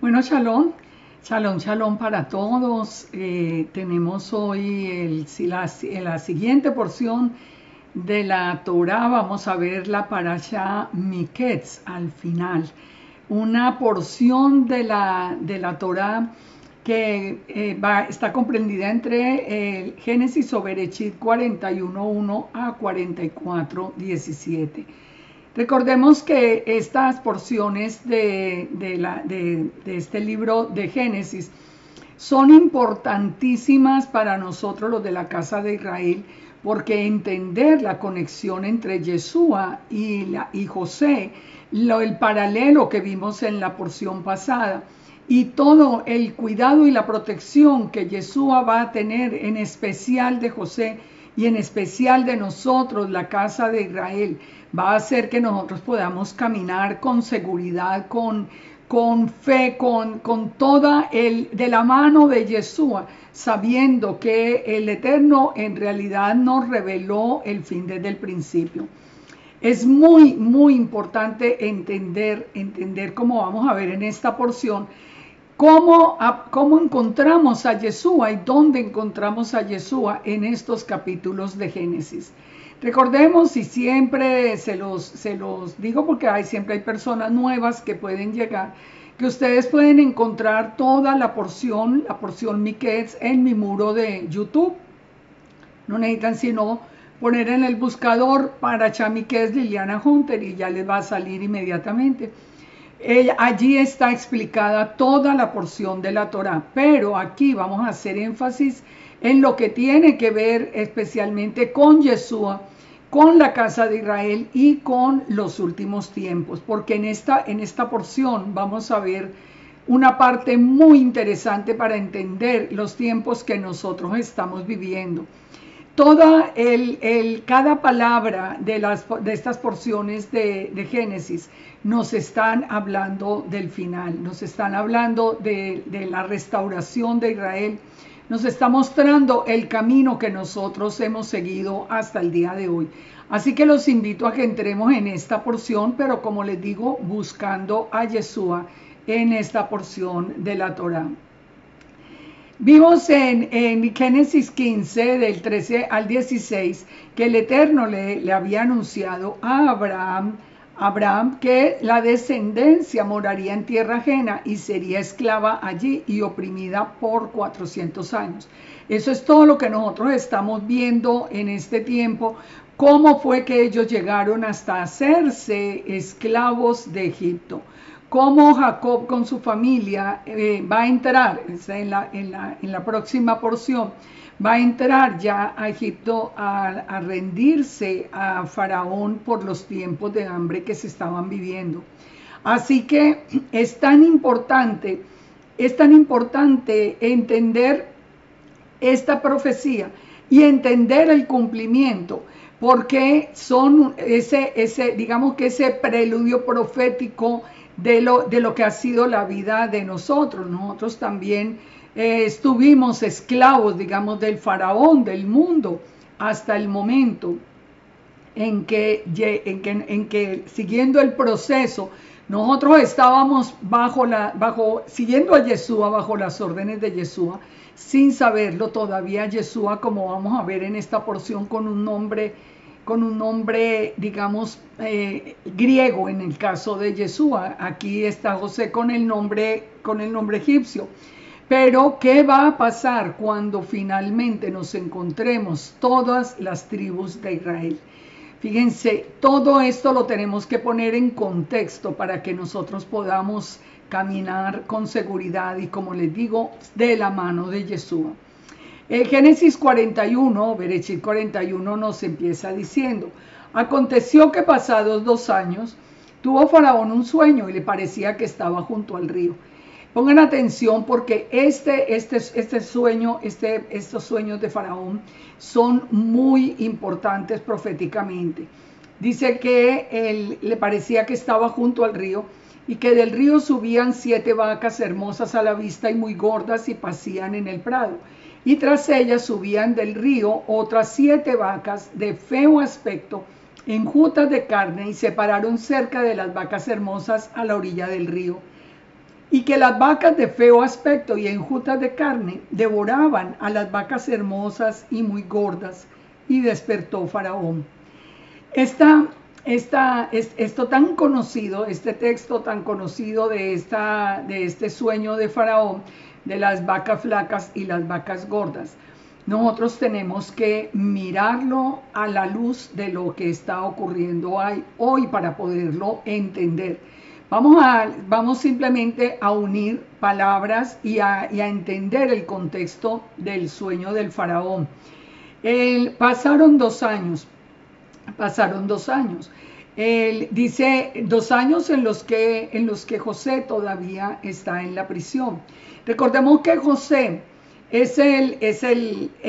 Bueno, shalom, shalom, shalom para todos. Tenemos hoy la siguiente porción de la Torá. Vamos a ver la parashá Miketz al final. Una porción de la Torá que está comprendida entre Génesis o Bereshit 41:1 a 44:17. Recordemos que estas porciones de este libro de Génesis son importantísimas para nosotros los de la casa de Israel, porque entender la conexión entre Yeshua y José, el paralelo que vimos en la porción pasada, y todo el cuidado y la protección que Yeshua va a tener, en especial de José y en especial de nosotros, la casa de Israel, va a hacer que nosotros podamos caminar con seguridad, con fe, con toda de la mano de Yeshua, sabiendo que el Eterno en realidad nos reveló el fin desde el principio. Es muy, muy importante entender cómo vamos a ver en esta porción, cómo encontramos a Yeshua y dónde encontramos a Yeshua en estos capítulos de Génesis. Recordemos, y siempre se los digo porque siempre hay personas nuevas que pueden llegar, que ustedes pueden encontrar toda la porción Miketz en mi muro de YouTube. No necesitan sino poner en el buscador parashá Miketz Liliana Hunter y ya les va a salir inmediatamente. Allí está explicada toda la porción de la Torá, pero aquí vamos a hacer énfasis en lo que tiene que ver especialmente con Yeshua, con la casa de Israel y con los últimos tiempos, porque en esta porción vamos a ver una parte muy interesante para entender los tiempos que nosotros estamos viviendo. Cada palabra de estas porciones de Génesis nos están hablando del final, nos están hablando de la restauración de Israel, nos está mostrando el camino que nosotros hemos seguido hasta el día de hoy. Así que los invito a que entremos en esta porción, pero como les digo, buscando a Yeshua en esta porción de la Torá. Vimos en Génesis 15, del 13 al 16, que el Eterno le había anunciado a Abraham que la descendencia moraría en tierra ajena y sería esclava allí y oprimida por 400 años. Eso es todo lo que nosotros estamos viendo en este tiempo, cómo fue que ellos llegaron hasta hacerse esclavos de Egipto. Cómo Jacob con su familia va a entrar en la próxima porción, va a entrar ya a Egipto a rendirse a Faraón por los tiempos de hambre que se estaban viviendo. Así que es tan importante entender esta profecía y entender el cumplimiento, porque son digamos que ese preludio profético de lo que ha sido la vida de nosotros. Nosotros también estuvimos esclavos, digamos, del faraón, del mundo, hasta el momento en que siguiendo el proceso, nosotros estábamos siguiendo a Yeshua, bajo las órdenes de Yeshua, sin saberlo todavía. Yeshua, como vamos a ver en esta porción, con un nombre, digamos, griego en el caso de Yeshua. Aquí está José con el nombre egipcio. Pero, ¿qué va a pasar cuando finalmente nos encontremos todas las tribus de Israel? Fíjense, todo esto lo tenemos que poner en contexto para que nosotros podamos caminar con seguridad y, como les digo, de la mano de Yeshua. Génesis 41, Bereshit 41 nos empieza diciendo: aconteció que pasados 2 años tuvo Faraón un sueño y le parecía que estaba junto al río. Pongan atención, porque estos sueños de Faraón son muy importantes proféticamente. Dice que le parecía que estaba junto al río y que del río subían 7 vacas hermosas a la vista y muy gordas y pacían en el prado. Y tras ellas subían del río otras 7 vacas de feo aspecto, enjutas de carne, y se pararon cerca de las vacas hermosas a la orilla del río. y que las vacas de feo aspecto y enjutas de carne devoraban a las vacas hermosas y muy gordas, y despertó Faraón. Esto tan conocido, este texto tan conocido de este sueño de Faraón, de las vacas flacas y las vacas gordas, nosotros tenemos que mirarlo a la luz de lo que está ocurriendo hoy para poderlo entender. Vamos simplemente a unir palabras y a entender el contexto del sueño del Faraón. Pasaron 2 años. Dice 2 años en los que José todavía está en la prisión. Recordemos que José es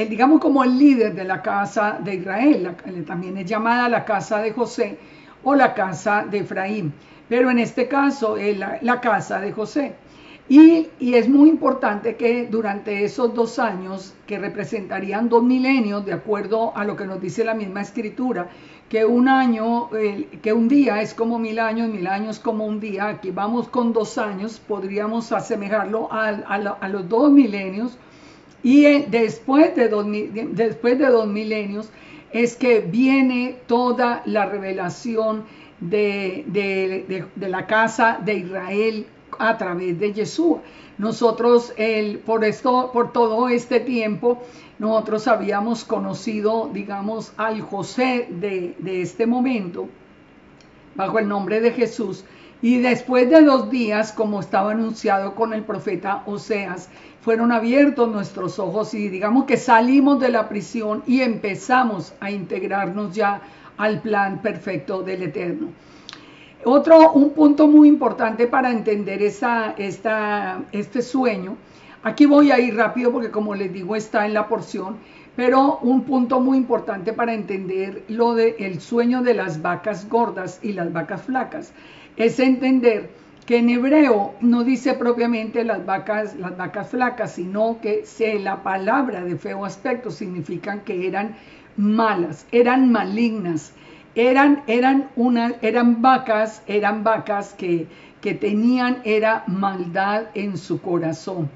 digamos, como el líder de la casa de Israel. También es llamada la casa de José o la casa de Efraín, pero en este caso es la casa de José. Y es muy importante que durante esos 2 años, que representarían 2 milenios, de acuerdo a lo que nos dice la misma escritura, que un día es como 1000 años, 1000 años como un día. Aquí vamos con 2 años, podríamos asemejarlo a los 2 milenios. Y después de 2 milenios es que viene toda la revelación de la casa de Israel a través de Yeshua. Nosotros, por todo este tiempo, nosotros habíamos conocido, digamos, al José de este momento, bajo el nombre de Jesús. Y después de 2 días, como estaba anunciado con el profeta Oseas, fueron abiertos nuestros ojos y digamos que salimos de la prisión y empezamos a integrarnos ya al plan perfecto del Eterno. Un punto muy importante para entender este sueño, aquí voy a ir rápido porque, como les digo, está en la porción, pero un punto muy importante para entender el sueño de las vacas gordas y las vacas flacas es entender que en hebreo no dice propiamente las vacas flacas, sino que la palabra de feo aspecto significan que eran malas, eran malignas. Eran vacas que tenían maldad en su corazón.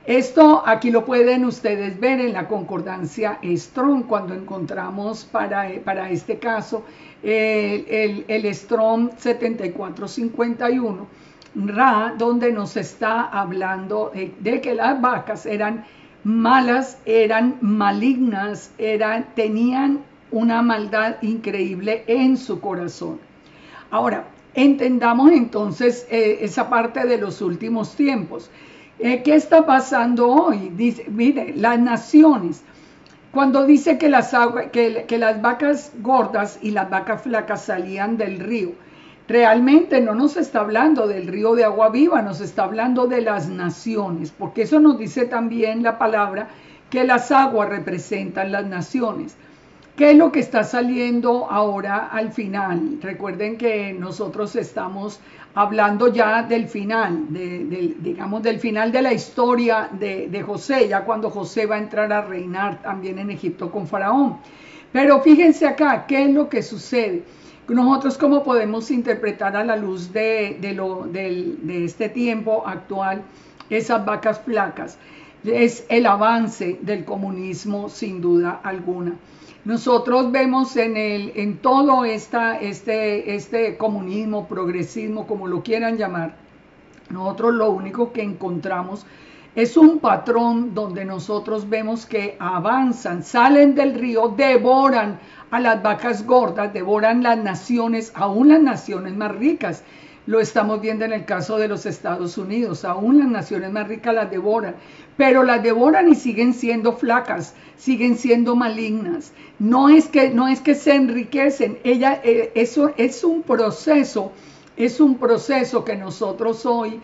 Esto aquí lo pueden ustedes ver en la concordancia Strong, cuando encontramos para este caso el Strong 7451, donde nos está hablando de que las vacas eran malas, eran malignas, tenían una maldad increíble en su corazón. Ahora, entendamos entonces esa parte de los últimos tiempos. ¿Qué está pasando hoy? Dice, mire, las naciones, cuando dice que las vacas gordas y las vacas flacas salían del río, realmente no nos está hablando del río de agua viva, nos está hablando de las naciones, porque eso nos dice también la palabra que las aguas representan las naciones. ¿Qué es lo que está saliendo ahora al final? Recuerden que nosotros estamos hablando ya del final, digamos del final de la historia de José, ya cuando José va a entrar a reinar también en Egipto con Faraón. Pero fíjense acá, ¿qué es lo que sucede? Nosotros, ¿cómo podemos interpretar a la luz de este tiempo actual esas vacas flacas? Es el avance del comunismo, sin duda alguna. Nosotros vemos en todo este comunismo, progresismo, como lo quieran llamar, nosotros lo único que encontramos es un patrón donde nosotros vemos que avanzan, salen del río, devoran a las vacas gordas, devoran las naciones, aún las naciones más ricas. Lo estamos viendo en el caso de los Estados Unidos, aún las naciones más ricas las devoran, pero las devoran y siguen siendo flacas, siguen siendo malignas. No es que se enriquecen, eso es un proceso que nosotros hoy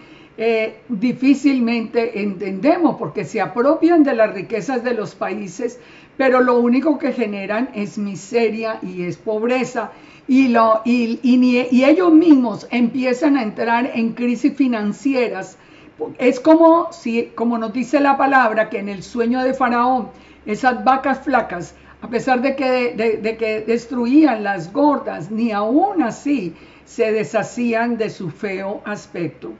difícilmente entendemos, porque se apropian de las riquezas de los países, pero lo único que generan es miseria y es pobreza. Y ellos mismos empiezan a entrar en crisis financieras. Es como nos dice la palabra, que en el sueño de Faraón, esas vacas flacas, a pesar de que destruían las gordas, ni aún así se deshacían de su feo aspecto.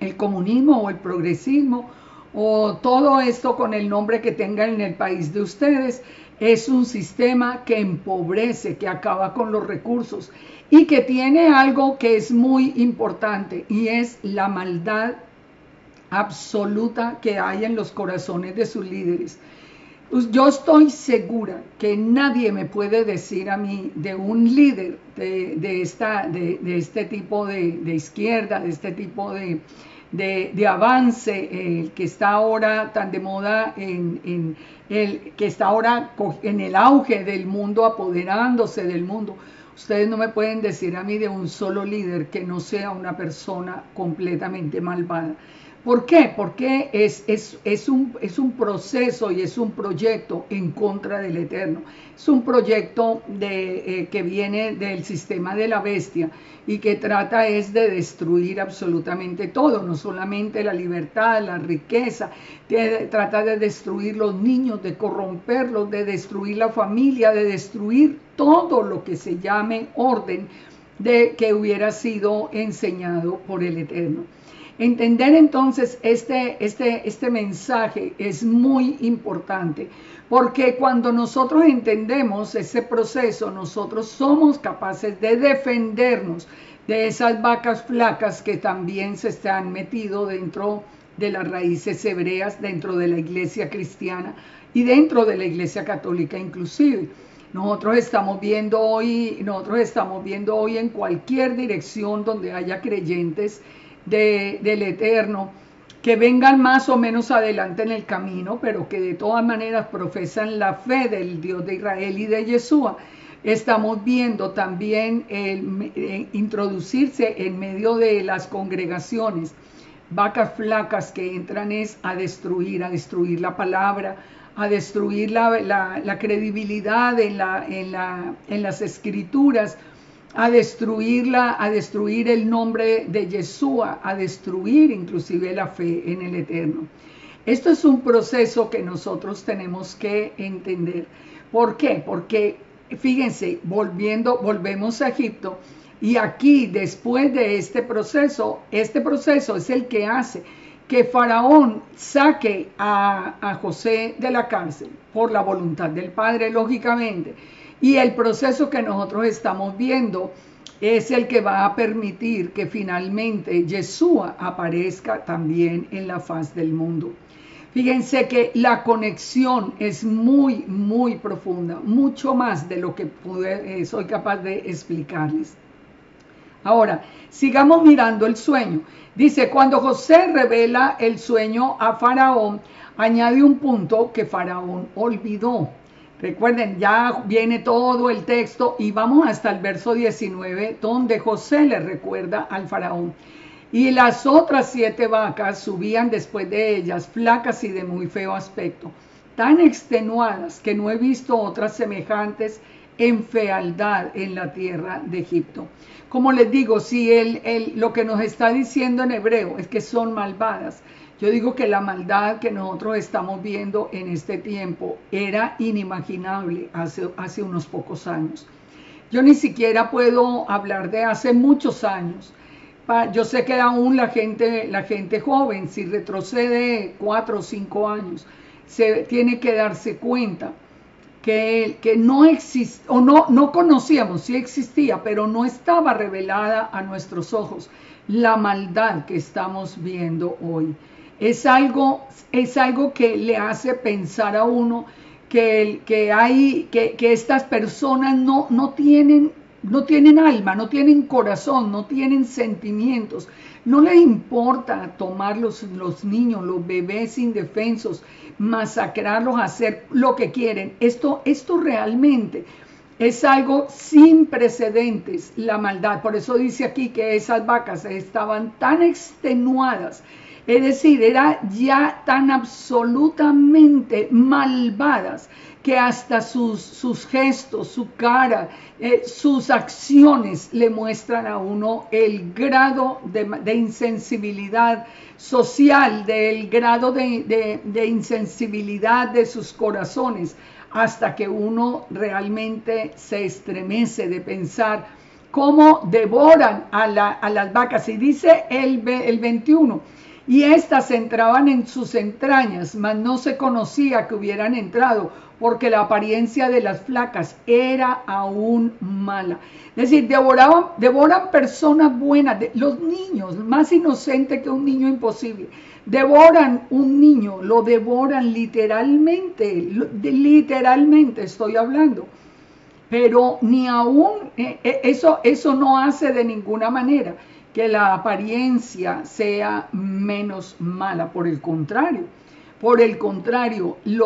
el comunismo o el progresismo o todo esto con el nombre que tengan en el país de ustedes, es un sistema que empobrece, que acaba con los recursos y que tiene algo que es muy importante y es la maldad absoluta que hay en los corazones de sus líderes. Yo estoy segura que nadie me puede decir a mí de un líder de este tipo de izquierda, de este tipo de avance que está ahora tan de moda, que está ahora en el auge del mundo, apoderándose del mundo. Ustedes no me pueden decir a mí de un solo líder que no sea una persona completamente malvada. ¿Por qué? Porque es un proceso y es un proyecto en contra del Eterno. Es un proyecto que viene del sistema de la bestia y que trata es de destruir absolutamente todo, no solamente la libertad, la riqueza, trata de destruir los niños, de corromperlos, de destruir la familia, de destruir todo lo que se llame orden de que hubiera sido enseñado por el Eterno. Entender entonces este mensaje es muy importante, porque cuando nosotros entendemos ese proceso, nosotros somos capaces de defendernos de esas vacas flacas que también se han metido dentro de las raíces hebreas, dentro de la iglesia cristiana y dentro de la iglesia católica inclusive. Nosotros estamos viendo hoy en cualquier dirección donde haya creyentes del Eterno, que vengan más o menos adelante en el camino, pero que de todas maneras profesan la fe del Dios de Israel y de Yeshua. Estamos viendo también introducirse en medio de las congregaciones vacas flacas que entran a destruir la palabra, a destruir la credibilidad en las escrituras, a destruir el nombre de Yeshua, a destruir inclusive la fe en el Eterno. Esto es un proceso que nosotros tenemos que entender. ¿Por qué? Porque, fíjense, volvemos a Egipto, y aquí, después de este proceso es el que hace que Faraón saque a José de la cárcel, por la voluntad del Padre, lógicamente. Y el proceso que nosotros estamos viendo es el que va a permitir que finalmente Yeshua aparezca también en la faz del mundo. Fíjense que la conexión es muy, muy profunda, mucho más de lo que soy capaz de explicarles. Ahora, sigamos mirando el sueño. Dice, cuando José revela el sueño a Faraón, añade un punto que Faraón olvidó. Recuerden, ya viene todo el texto y vamos hasta el verso 19, donde José le recuerda al Faraón. Y las otras 7 vacas subían después de ellas, flacas y de muy feo aspecto, tan extenuadas que no he visto otras semejantes en fealdad en la tierra de Egipto. Como les digo, si lo que nos está diciendo en hebreo es que son malvadas, yo digo que la maldad que nosotros estamos viendo en este tiempo era inimaginable hace unos pocos años. Yo ni siquiera puedo hablar de hace muchos años. Yo sé que aún la gente joven, si retrocede 4 o 5 años, se tiene que darse cuenta que no existe, o no conocíamos, sí existía, pero no estaba revelada a nuestros ojos la maldad que estamos viendo hoy. Es algo que le hace pensar a uno que estas personas no tienen alma, no tienen corazón, no tienen sentimientos. No les importa tomar los niños, los bebés indefensos, masacrarlos, hacer lo que quieren. Esto realmente es algo sin precedentes, la maldad. Por eso dice aquí que esas vacas estaban tan extenuadas, es decir, eran ya tan absolutamente malvadas que hasta sus gestos, su cara, sus acciones le muestran a uno el grado de insensibilidad social, del grado de insensibilidad de sus corazones, hasta que uno realmente se estremece de pensar cómo devoran a las vacas. Y dice el 21, y éstas entraban en sus entrañas, mas no se conocía que hubieran entrado, porque la apariencia de las flacas era aún mala. Es decir, devoran personas buenas, los niños, más inocentes que un niño imposible. Devoran un niño, lo devoran literalmente, literalmente estoy hablando. Pero ni aún, eso no hace de ninguna manera que la apariencia sea menos mala, por el contrario. Por el contrario, en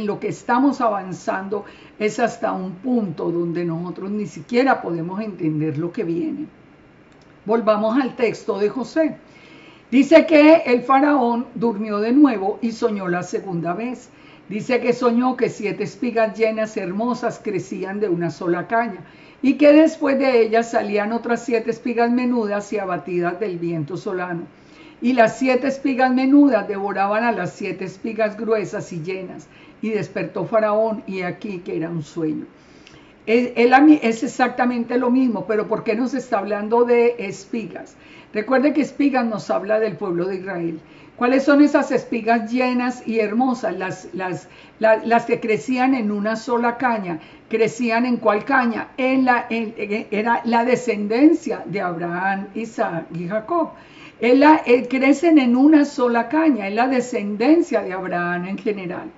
lo que estamos avanzando es hasta un punto donde nosotros ni siquiera podemos entender lo que viene. Volvamos al texto de José. Dice que el faraón durmió de nuevo y soñó la segunda vez. Dice que soñó que 7 espigas llenas hermosas crecían de una sola caña y que después de ellas salían otras 7 espigas menudas y abatidas del viento solano. Y las 7 espigas menudas devoraban a las 7 espigas gruesas y llenas. Y despertó Faraón, y aquí que era un sueño. Es exactamente lo mismo, pero ¿por qué nos está hablando de espigas? Recuerde que espigas nos habla del pueblo de Israel. ¿Cuáles son esas espigas llenas y hermosas? Las que crecían en una sola caña. ¿Crecían en cuál caña? Era la descendencia de Abraham, Isaac y Jacob. Crecen en una sola caña, es la descendencia de Abraham en general.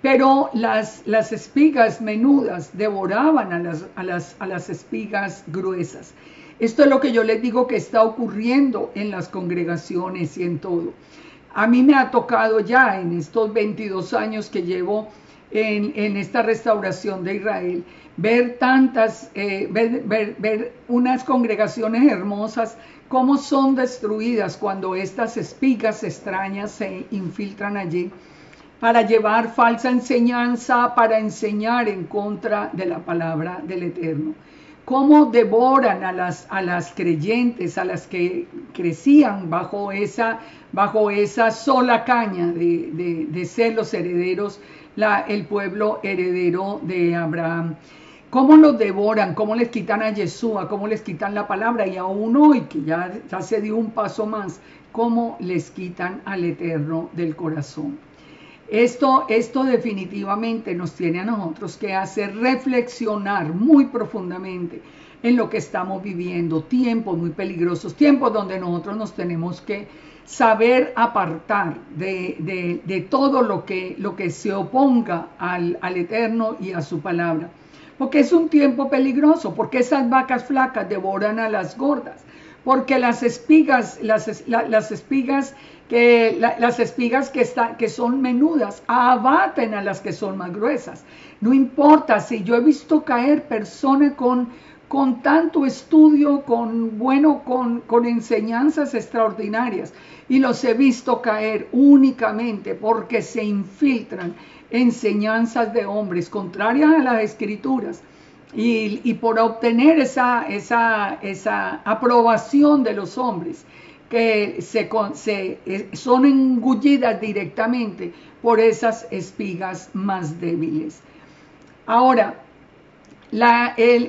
Pero las espigas menudas devoraban a las espigas gruesas. Esto es lo que yo les digo que está ocurriendo en las congregaciones y en todo. A mí me ha tocado ya en estos 22 años que llevo en esta restauración de Israel, ver unas congregaciones hermosas, cómo son destruidas cuando estas espigas extrañas se infiltran allí para llevar falsa enseñanza, para enseñar en contra de la palabra del Eterno. Cómo devoran a las creyentes, a las que crecían bajo esa sola caña de ser los herederos, el pueblo heredero de Abraham. Cómo los devoran, cómo les quitan a Yeshua, cómo les quitan la palabra, y aún hoy, que ya se dio un paso más, cómo les quitan al Eterno del corazón. Esto definitivamente nos tiene a nosotros que hacer reflexionar muy profundamente en lo que estamos viviendo, tiempos muy peligrosos, tiempos donde nosotros nos tenemos que saber apartar de todo lo que se oponga al Eterno y a su palabra. Porque es un tiempo peligroso, porque esas vacas flacas devoran a las gordas, porque las espigas que son menudas abaten a las que son más gruesas. No importa si yo he visto caer personas con tanto estudio, con enseñanzas extraordinarias, y los he visto caer únicamente porque se infiltran enseñanzas de hombres contrarias a las escrituras, y por obtener esa aprobación de los hombres, que son engullidas directamente por esas espigas más débiles. Ahora,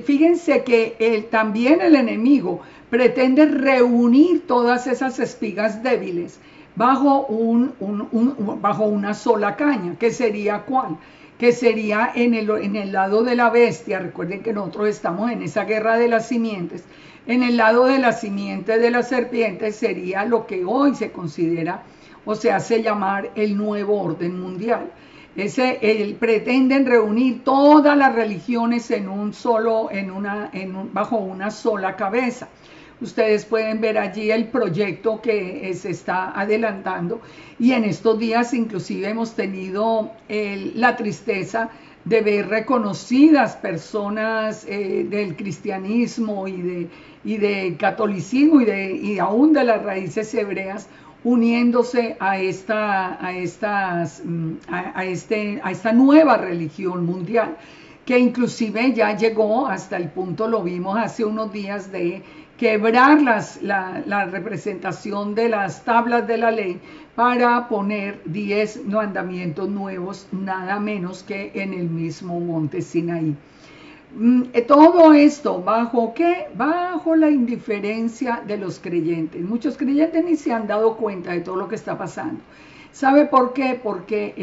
fíjense que también el enemigo pretende reunir todas esas espigas débiles bajo una sola caña, que sería ¿cuál? Que sería en el lado de la bestia. Recuerden que nosotros estamos en esa guerra de las simientes. En el lado de la simiente de la serpiente sería lo que hoy se considera o se hace llamar el nuevo orden mundial. Pretenden reunir todas las religiones bajo una sola cabeza. Ustedes pueden ver allí el proyecto que se está adelantando, y en estos días inclusive hemos tenido la tristeza de ver reconocidas personas del cristianismo y de catolicismo y aún de las raíces hebreas uniéndose a esta nueva religión mundial, que inclusive ya llegó hasta el punto, lo vimos hace unos días, de quebrar la representación de las tablas de la ley para poner 10 mandamientos nuevos, nada menos que en el mismo monte Sinaí. Todo esto, ¿bajo qué? Bajo la indiferencia de los creyentes. Muchos creyentes ni se han dado cuenta de todo lo que está pasando. ¿Sabe por qué? Porque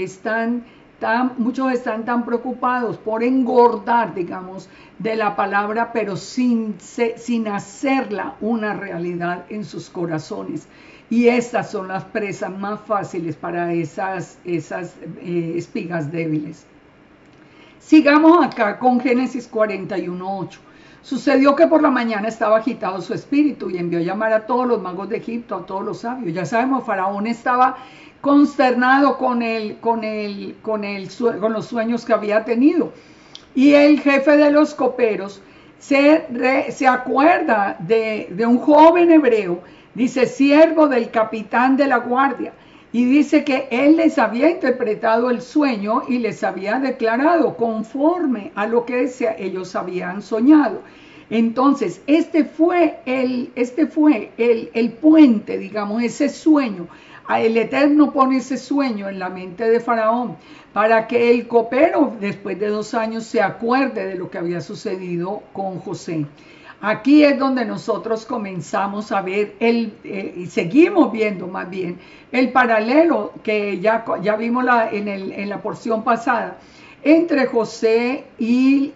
muchos están tan preocupados por engordar, digamos, de la palabra, pero sin hacerla una realidad en sus corazones. Y estas son las presas más fáciles para esas espigas débiles. Sigamos acá con Génesis 41:8. Sucedió que por la mañana estaba agitado su espíritu y envió a llamar a todos los magos de Egipto, a todos los sabios. Ya sabemos, Faraón estaba consternado con los sueños que había tenido. Y el jefe de los coperos se acuerda de un joven hebreo, dice, siervo del capitán de la guardia. Y dice que él les había interpretado el sueño y les había declarado conforme a lo que ellos habían soñado. Entonces, este fue el puente, digamos, ese sueño. El Eterno pone ese sueño en la mente de Faraón para que el copero, después de 2 años, se acuerde de lo que había sucedido con José. Aquí es donde nosotros comenzamos a ver y seguimos viendo más bien el paralelo que ya vimos en la porción pasada entre José y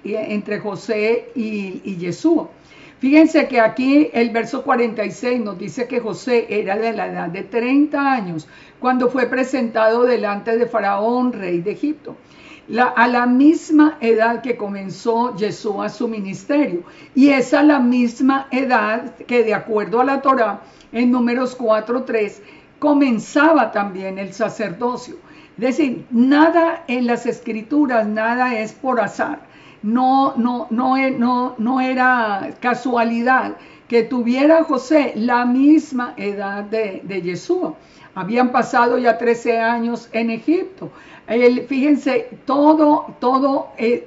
Yeshua. Fíjense que aquí el verso 46 nos dice que José era de la edad de 30 años cuando fue presentado delante de Faraón, rey de Egipto. A la misma edad que comenzó Yeshua su ministerio. Y es a la misma edad que, de acuerdo a la Torá, en Números 4:3, comenzaba también el sacerdocio. Es decir, nada en las escrituras, nada es por azar. No era casualidad que tuviera José la misma edad de Yeshua. Habían pasado ya 13 años en Egipto. Fíjense, todo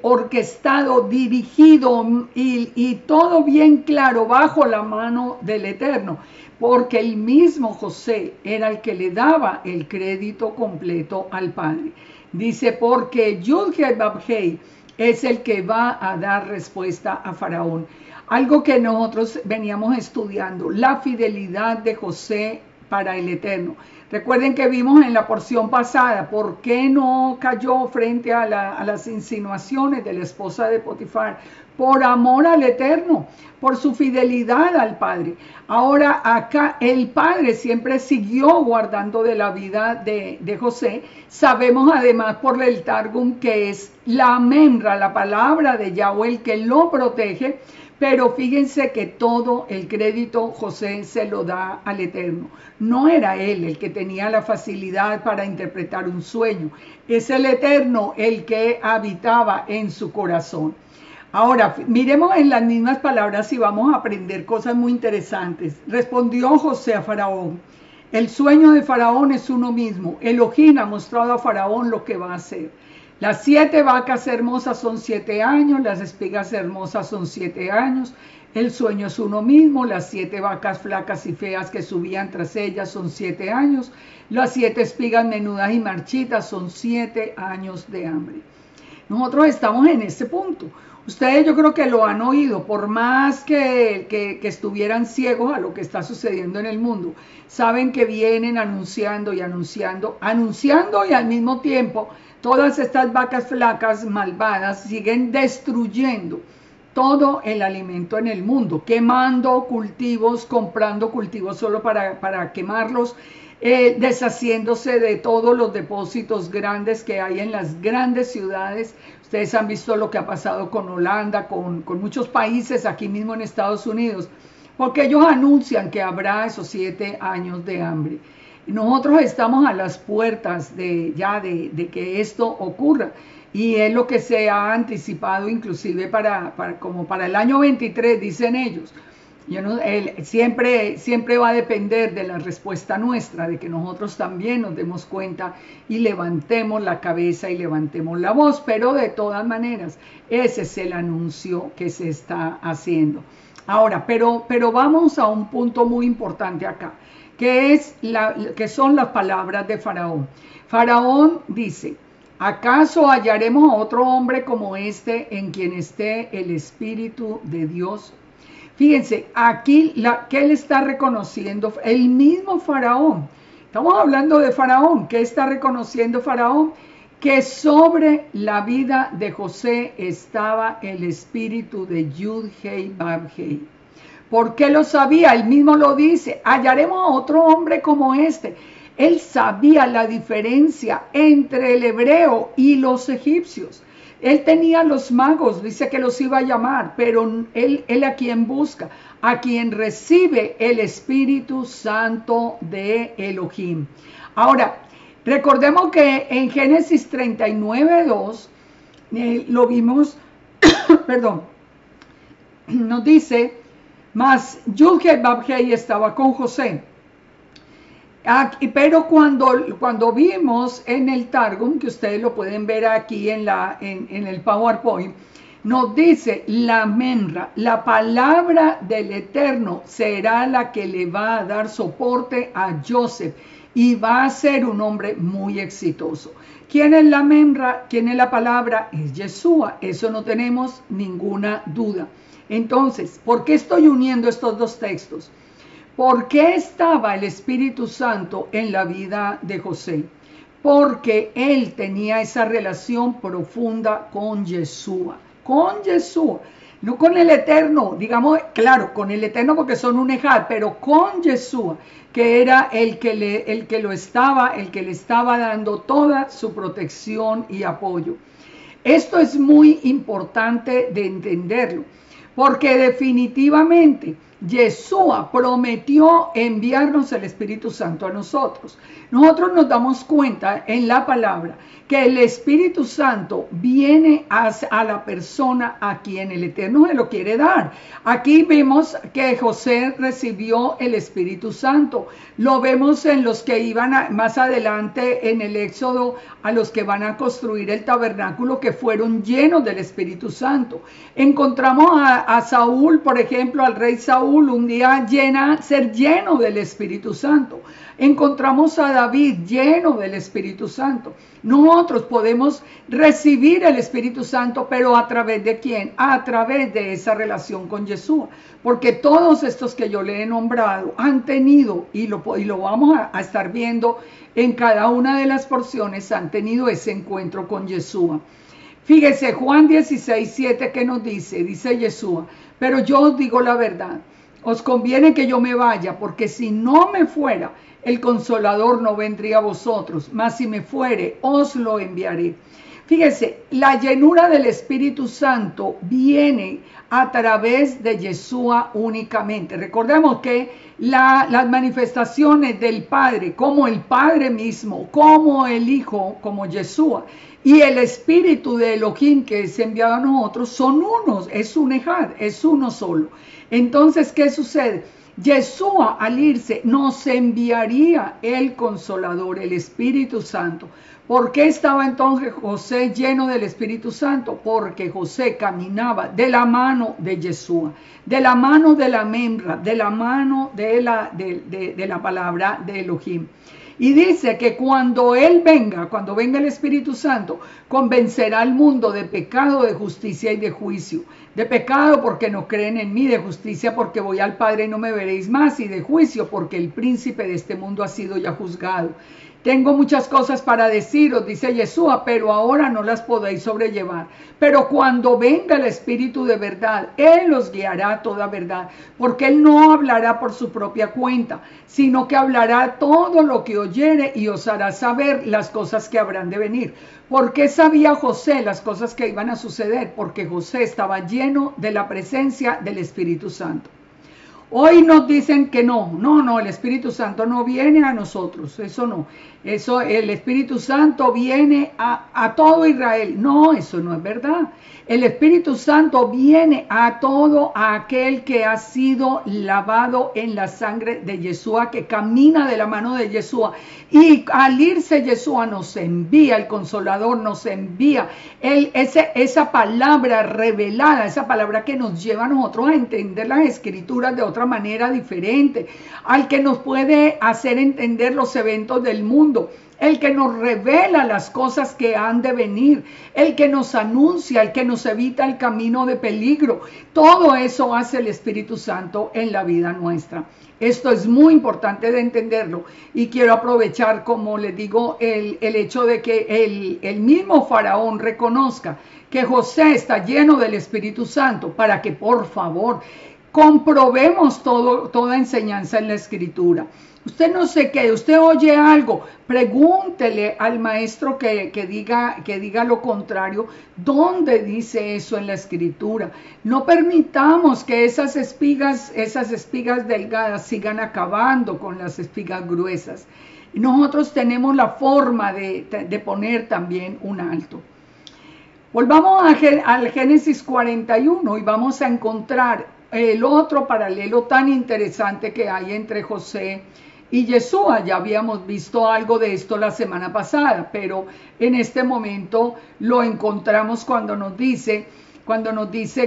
orquestado, dirigido y todo bien claro bajo la mano del Eterno, porque el mismo José era el que le daba el crédito completo al Padre. Dice, porque Yud-Heh-Vav-Heh es el que va a dar respuesta a Faraón. Algo que nosotros veníamos estudiando, la fidelidad de José para el Eterno. Recuerden que vimos en la porción pasada por qué no cayó frente a las insinuaciones de la esposa de Potifar. Por amor al Eterno, por su fidelidad al Padre. Ahora acá el Padre siempre siguió guardando de la vida de José. Sabemos además por el Targum que es la memra, la palabra de Yahweh, el que lo protege. Pero fíjense que todo el crédito José se lo da al Eterno. No era él el que tenía la facilidad para interpretar un sueño. Es el Eterno el que habitaba en su corazón. Ahora, miremos en las mismas palabras y vamos a aprender cosas muy interesantes. Respondió José a Faraón. El sueño de Faraón es uno mismo. Elohim ha mostrado a Faraón lo que va a hacer. Las 7 vacas hermosas son 7 años, las espigas hermosas son 7 años. El sueño es uno mismo. Las 7 vacas flacas y feas que subían tras ellas son 7 años. Las 7 espigas menudas y marchitas son 7 años de hambre. Nosotros estamos en este punto. Ustedes yo creo que lo han oído, por más que estuvieran ciegos a lo que está sucediendo en el mundo. Saben que vienen anunciando y al mismo tiempo todas estas vacas flacas malvadas siguen destruyendo todo el alimento en el mundo, quemando cultivos, comprando cultivos solo para quemarlos, deshaciéndose de todos los depósitos grandes que hay en las grandes ciudades. Ustedes han visto lo que ha pasado con Holanda, con muchos países aquí mismo en Estados Unidos, porque ellos anuncian que habrá esos 7 años de hambre. Nosotros estamos a las puertas de que esto ocurra, y es lo que se ha anticipado inclusive como para el año 23, dicen ellos. Siempre va a depender de la respuesta nuestra, de que nosotros también nos demos cuenta y levantemos la cabeza y levantemos la voz, pero de todas maneras, ese es el anuncio que se está haciendo. Ahora, pero vamos a un punto muy importante acá, que son las palabras de Faraón. Faraón dice, ¿Acaso hallaremos a otro hombre como este en quien esté el Espíritu de Dios? Fíjense, aquí ¿qué le está reconociendo? El mismo Faraón. Estamos hablando de Faraón. ¿Qué está reconociendo Faraón? Que sobre la vida de José estaba el espíritu de Yud-Hei Bab-Hei. ¿Por qué lo sabía? Él mismo lo dice, hallaremos a otro hombre como este. Él sabía la diferencia entre el hebreo y los egipcios. Él tenía los magos, dice que los iba a llamar, pero él a quien busca, a quien recibe el Espíritu Santo de Elohim. Ahora, recordemos que en Génesis 39:2 lo vimos, perdón, nos dice, mas Yud-Hei Bab-Hei estaba con José. Pero cuando vimos en el Targum, que ustedes lo pueden ver aquí en el PowerPoint, nos dice la menra, la palabra del Eterno será la que le va a dar soporte a Joseph y va a ser un hombre muy exitoso. ¿Quién es la menra? ¿Quién es la palabra? Es Yeshua, eso no tenemos ninguna duda. Entonces, ¿por qué estoy uniendo estos dos textos? ¿Por qué estaba el Espíritu Santo en la vida de José? Porque él tenía esa relación profunda con Yeshua, no con el Eterno, digamos, claro, con el Eterno porque son un ejad, pero con Yeshua, que era el que le estaba dando toda su protección y apoyo. Esto es muy importante de entenderlo, porque definitivamente Yeshua prometió enviarnos el Espíritu Santo a nosotros. Nosotros nos damos cuenta en la palabra que el Espíritu Santo viene a la persona a quien el Eterno se lo quiere dar. Aquí vemos que José recibió el Espíritu Santo. Lo vemos en los que iban más adelante en el Éxodo, a los que van a construir el tabernáculo, que fueron llenos del Espíritu Santo. Encontramos a Saúl, por ejemplo, al rey Saúl, un día ser lleno del Espíritu Santo. Encontramos a David lleno del Espíritu Santo. Nosotros podemos recibir el Espíritu Santo, pero ¿a través de quién? A través de esa relación con Yeshua. Porque todos estos que yo le he nombrado han tenido, y lo vamos a estar viendo en cada una de las porciones, han tenido ese encuentro con Yeshua. Fíjese, Juan 16:7 que nos dice Yeshua, pero yo os digo la verdad, os conviene que yo me vaya, porque si no me fuera, el Consolador no vendría a vosotros, mas si me fuere, os lo enviaré. Fíjese, la llenura del Espíritu Santo viene a través de Yeshua únicamente. Recordemos que las manifestaciones del Padre, como el Padre mismo, como el Hijo, como Yeshua, y el Espíritu de Elohim que es enviado a nosotros, son unos, es un ejad, es uno solo. Entonces, ¿qué sucede? Yeshua al irse nos enviaría el Consolador, el Espíritu Santo. ¿Por qué estaba entonces José lleno del Espíritu Santo? Porque José caminaba de la mano de Yeshua, de la mano de la menra, de la mano de la palabra de Elohim. Y dice que cuando venga el Espíritu Santo, convencerá al mundo de pecado, de justicia y de juicio. De pecado porque no creen en mí, de justicia porque voy al Padre y no me veréis más, y de juicio porque el príncipe de este mundo ha sido ya juzgado. Tengo muchas cosas para deciros, dice Yeshua, pero ahora no las podéis sobrellevar. Pero cuando venga el Espíritu de verdad, Él os guiará a toda verdad, porque Él no hablará por su propia cuenta, sino que hablará todo lo que oyere y os hará saber las cosas que habrán de venir. ¿Por qué sabía José las cosas que iban a suceder? Porque José estaba lleno de la presencia del Espíritu Santo. Hoy nos dicen que no, el Espíritu Santo no viene a nosotros, eso no. El Espíritu Santo viene a todo Israel. No, eso no es verdad. El Espíritu Santo viene a todo aquel que ha sido lavado en la sangre de Yeshua, que camina de la mano de Yeshua. Y al irse Yeshua nos envía, el Consolador nos envía esa palabra revelada, esa palabra que nos lleva a nosotros a entender las Escrituras de otra otra manera diferente, al que nos puede hacer entender los eventos del mundo, el que nos revela las cosas que han de venir, el que nos anuncia, el que nos evita el camino de peligro. Todo eso hace el Espíritu Santo en la vida nuestra. Esto es muy importante de entenderlo y quiero aprovechar, como les digo, el hecho de que el mismo Faraón reconozca que José está lleno del Espíritu Santo para que, por favor, comprobemos toda enseñanza en la Escritura. Usted no se quede, usted oye algo, pregúntele al maestro que diga lo contrario. ¿Dónde dice eso en la Escritura? No permitamos que esas espigas delgadas sigan acabando con las espigas gruesas. Nosotros tenemos la forma de poner también un alto. Volvamos al Génesis 41 y vamos a encontrar el otro paralelo tan interesante que hay entre José y Yeshua. Ya habíamos visto algo de esto la semana pasada, pero en este momento lo encontramos cuando nos dice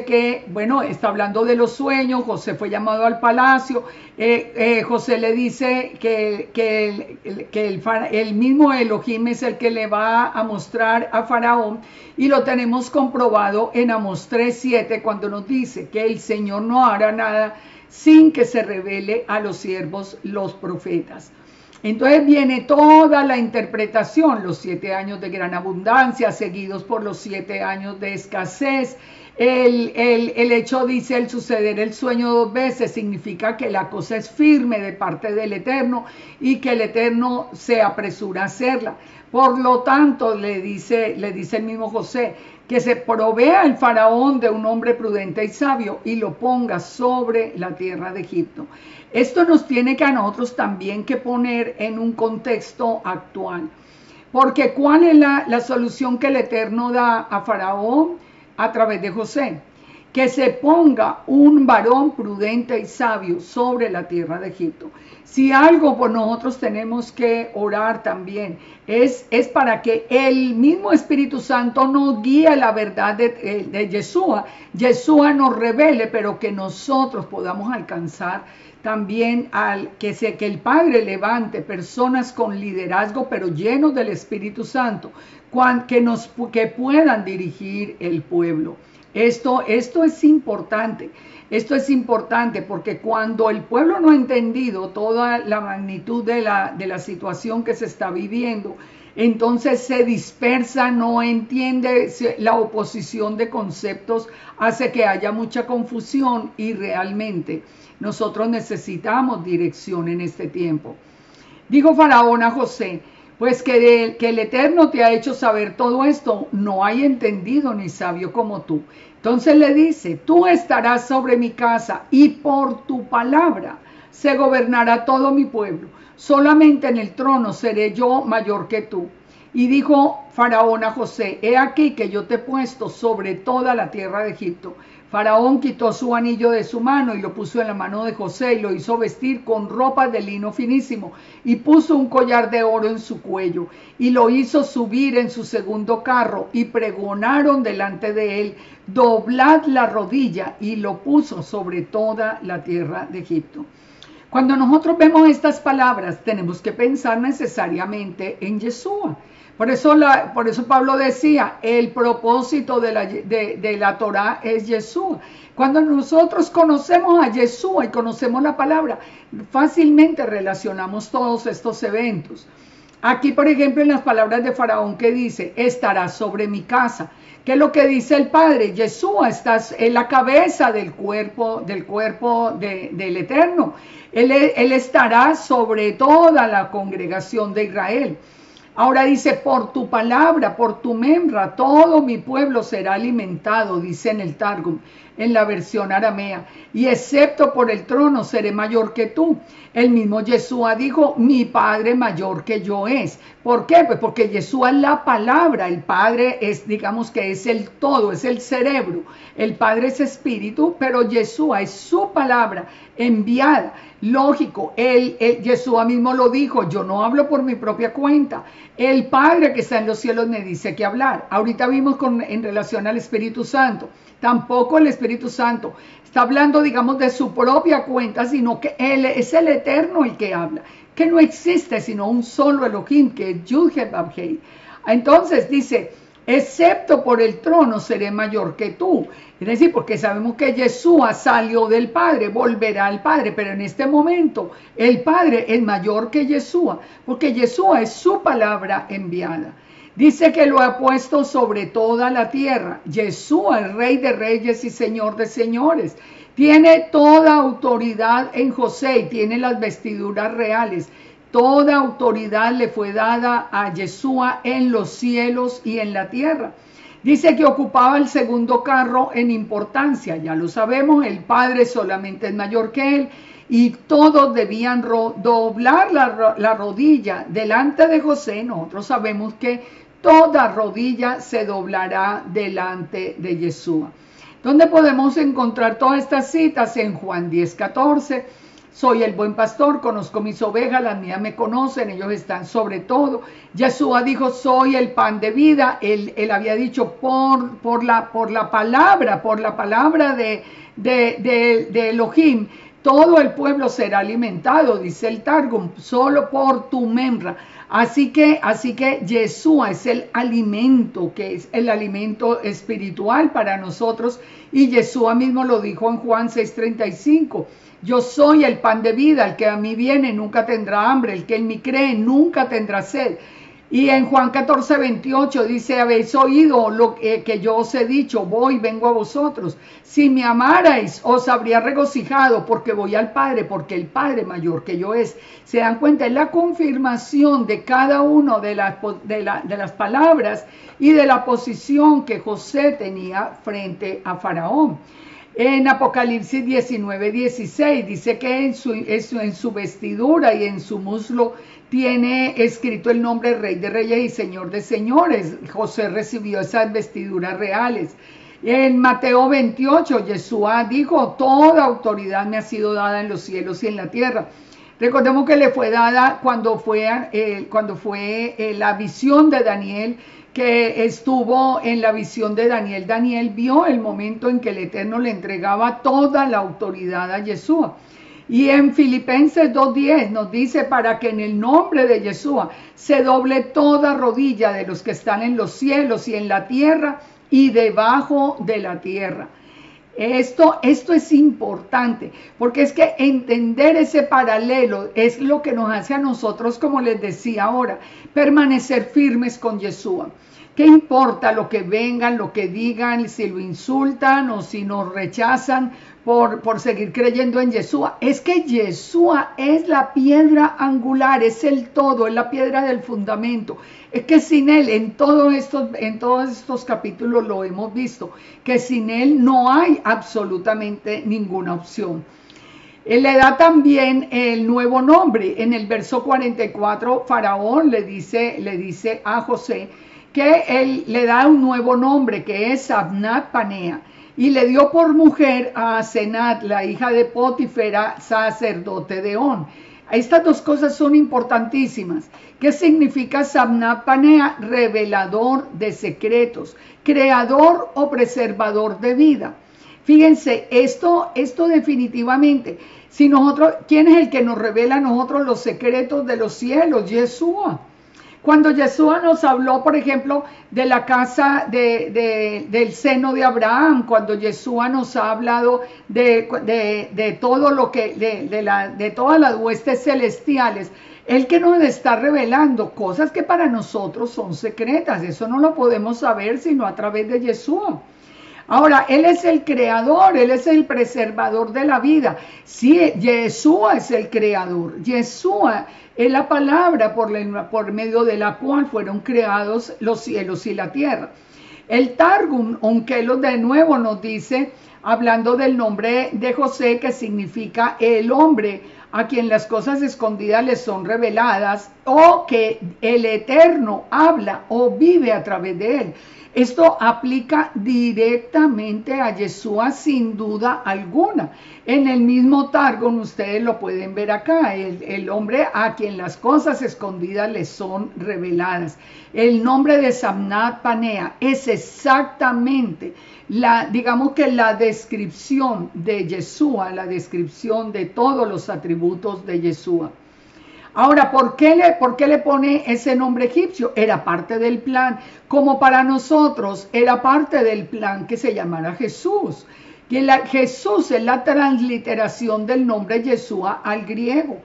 que, bueno, está hablando de los sueños. José fue llamado al palacio. José le dice que el mismo Elohim es el que le va a mostrar a Faraón, y lo tenemos comprobado en Amós 3:7, cuando nos dice que el Señor no hará nada sin que se revele a los siervos, los profetas. Entonces viene toda la interpretación, los 7 años de gran abundancia, seguidos por los 7 años de escasez. El hecho, dice, el suceder el sueño 2 veces, significa que la cosa es firme de parte del Eterno y que el Eterno se apresura a hacerla. Por lo tanto, le dice el mismo José, que se provea el faraón de un hombre prudente y sabio y lo ponga sobre la tierra de Egipto. Esto nos tiene que a nosotros también que poner en un contexto actual. Porque ¿cuál es la solución que el Eterno da a Faraón a través de José? Que se ponga un varón prudente y sabio sobre la tierra de Egipto. Si algo por nosotros tenemos que orar también, es para que el mismo Espíritu Santo nos guíe a la verdad de Yeshua. Yeshua nos revele, pero que nosotros podamos alcanzar también que el Padre levante personas con liderazgo, pero llenos del Espíritu Santo, que puedan dirigir el pueblo. Esto es importante. Esto es importante porque cuando el pueblo no ha entendido toda la magnitud de la situación que se está viviendo, entonces se dispersa, no entiende, la oposición de conceptos hace que haya mucha confusión, y realmente nosotros necesitamos dirección en este tiempo. Dijo Faraón a José: pues que el Eterno te ha hecho saber todo esto, no hay entendido ni sabio como tú. Entonces le dice: tú estarás sobre mi casa y por tu palabra se gobernará todo mi pueblo. Solamente en el trono seré yo mayor que tú. Y dijo Faraón a José: he aquí que yo te he puesto sobre toda la tierra de Egipto. Faraón quitó su anillo de su mano y lo puso en la mano de José y lo hizo vestir con ropas de lino finísimo y puso un collar de oro en su cuello y lo hizo subir en su segundo carro y pregonaron delante de él: doblad la rodilla, y lo puso sobre toda la tierra de Egipto. Cuando nosotros vemos estas palabras tenemos que pensar necesariamente en Yeshua. Por eso Pablo decía, el propósito de la Torá es Yeshua. Cuando nosotros conocemos a Yeshua y conocemos la palabra, fácilmente relacionamos todos estos eventos. Aquí, por ejemplo, en las palabras de Faraón, que dice: estará sobre mi casa. ¿Qué es lo que dice el Padre? Yeshua está en la cabeza del cuerpo del Eterno. Él estará sobre toda la congregación de Israel. Ahora dice: por tu palabra, por tu membra, todo mi pueblo será alimentado, dice en el Targum, en la versión aramea. Y excepto por el trono seré mayor que tú. El mismo Yeshua dijo: mi Padre mayor que yo es. ¿Por qué? Pues porque Yeshua es la palabra. El Padre es, digamos que es el todo, es el cerebro. El Padre es espíritu, pero Yeshua es su palabra enviada. Lógico, Yeshua mismo lo dijo: yo no hablo por mi propia cuenta. El Padre que está en los cielos me dice que hablar. Ahorita vimos en relación al Espíritu Santo. Tampoco el Espíritu Espíritu Santo. Está hablando, digamos, de su propia cuenta, sino que Él es el Eterno el que habla, que no existe sino un solo Elohim, que es Yud-Heh-Vav-Heh. Entonces dice, excepto por el trono seré mayor que tú. Es decir, porque sabemos que Yeshua salió del Padre, volverá al Padre, pero en este momento el Padre es mayor que Yeshua, porque Yeshua es su palabra enviada. Dice que lo ha puesto sobre toda la tierra. Yeshua, el Rey de Reyes y Señor de Señores. Tiene toda autoridad en José y tiene las vestiduras reales. Toda autoridad le fue dada a Yeshua en los cielos y en la tierra. Dice que ocupaba el segundo carro en importancia. Ya lo sabemos, el Padre solamente es mayor que él. Y todos debían doblar la rodilla delante de José. Nosotros sabemos que toda rodilla se doblará delante de Yeshua. ¿Dónde podemos encontrar todas estas citas? En Juan 10:14. Soy el buen pastor, conozco mis ovejas, las mías me conocen, ellos están sobre todo. Yeshua dijo, soy el pan de vida. Él había dicho por la palabra de Elohim, todo el pueblo será alimentado, dice el Targum, solo por tu memra. Así que Yeshua es el alimento, que es el alimento espiritual para nosotros. Y Yeshua mismo lo dijo en Juan 6:35. Yo soy el pan de vida, el que a mí viene nunca tendrá hambre, el que en mí cree nunca tendrá sed. Y en Juan 14:28 dice, habéis oído lo que yo os he dicho, voy, vengo a vosotros. Si me amarais, os habría regocijado, porque voy al Padre, porque el Padre mayor que yo es. Se dan cuenta, es la confirmación de cada uno de las palabras y de la posición que José tenía frente a Faraón. En Apocalipsis 19:16 dice que en su vestidura y en su muslo tiene escrito el nombre Rey de Reyes y Señor de Señores. José recibió esas vestiduras reales. En Mateo 28, Yeshua dijo, toda autoridad me ha sido dada en los cielos y en la tierra. Recordemos que le fue dada cuando fue la visión de Daniel, que estuvo en la visión de Daniel. Daniel vio el momento en que el Eterno le entregaba toda la autoridad a Yeshua. Y en Filipenses 2:10 nos dice, para que en el nombre de Yeshua se doble toda rodilla de los que están en los cielos y en la tierra y debajo de la tierra. Esto es importante, porque es que entender ese paralelo es lo que nos hace a nosotros, como les decía ahora, permanecer firmes con Yeshua. ¿Qué importa lo que vengan, lo que digan, si lo insultan o si nos rechazan por seguir creyendo en Yeshua? Es que Yeshua es la piedra angular, es el todo, es la piedra del fundamento. Es que sin Él, en todos estos capítulos lo hemos visto, que sin Él no hay absolutamente ninguna opción. Él le da también el nuevo nombre. En el verso 44, Faraón le dice a José que él le da un nuevo nombre, que es Sabnat Panea, y le dio por mujer a Asenat, la hija de Potifera, sacerdote de On. Estas dos cosas son importantísimas. ¿Qué significa Sabnat Panea? Revelador de secretos, creador o preservador de vida. Fíjense, esto definitivamente, ¿quién es el que nos revela a nosotros los secretos de los cielos? Yeshua. Cuando Yeshua nos habló, por ejemplo, de la casa del seno de Abraham, cuando Yeshua nos ha hablado de todo lo que, de todas las huestes celestiales, Él que nos está revelando cosas que para nosotros son secretas, eso no lo podemos saber sino a través de Yeshua. Ahora, Él es el creador, Él es el preservador de la vida. Sí, Yeshua es el creador. Yeshua es la palabra por medio de la cual fueron creados los cielos y la tierra. El Targum, Onkelos de nuevo nos dice, hablando del nombre de José, que significa el hombre a quien las cosas escondidas les son reveladas, o que el Eterno habla o vive a través de él. Esto aplica directamente a Yeshua sin duda alguna. En el mismo Targum, ustedes lo pueden ver acá, el hombre a quien las cosas escondidas le son reveladas. El nombre de Samnat Panea es exactamente digamos que la descripción de Yeshua, la descripción de todos los atributos de Yeshua. Ahora, ¿por qué le pone ese nombre egipcio? Era parte del plan, como para nosotros era parte del plan que se llamara Jesús. Que Jesús es la transliteración del nombre Yeshua al griego.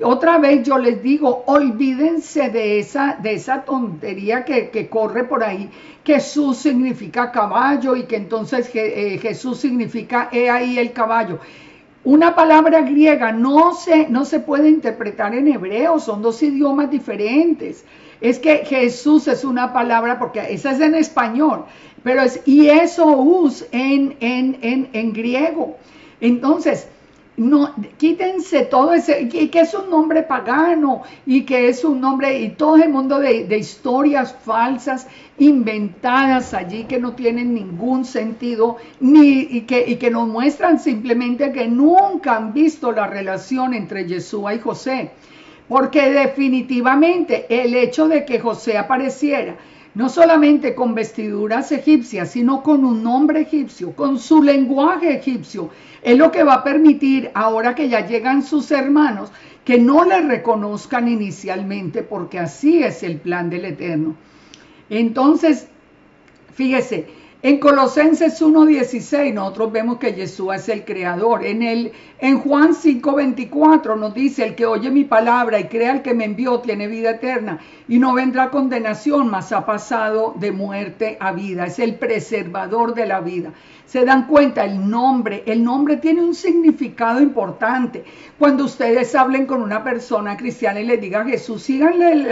Otra vez yo les digo, olvídense de esa tontería que corre por ahí. Jesús significa caballo y que entonces Jesús significa he ahí el caballo. Una palabra griega no se puede interpretar en hebreo, son dos idiomas diferentes. Es que Jesús es una palabra, porque esa es en español, pero es Jesús en griego. Entonces, no, quítense todo ese, que es un nombre pagano y que es un nombre, y todo el mundo de historias falsas, inventadas allí que no tienen ningún sentido, y que nos muestran simplemente que nunca han visto la relación entre Yeshua y José. Porque definitivamente el hecho de que José apareciera, no solamente con vestiduras egipcias, sino con un nombre egipcio, con su lenguaje egipcio, es lo que va a permitir, ahora que ya llegan sus hermanos, que no le reconozcan inicialmente, porque así es el plan del Eterno. Entonces, fíjese, en Colosenses 1:16 nosotros vemos que Yeshua es el creador. En Juan 5:24 nos dice, el que oye mi palabra y crea al que me envió tiene vida eterna y no vendrá condenación, mas ha pasado de muerte a vida. Es el preservador de la vida. Se dan cuenta, el nombre tiene un significado importante. Cuando ustedes hablen con una persona cristiana y les diga Jesús, síganle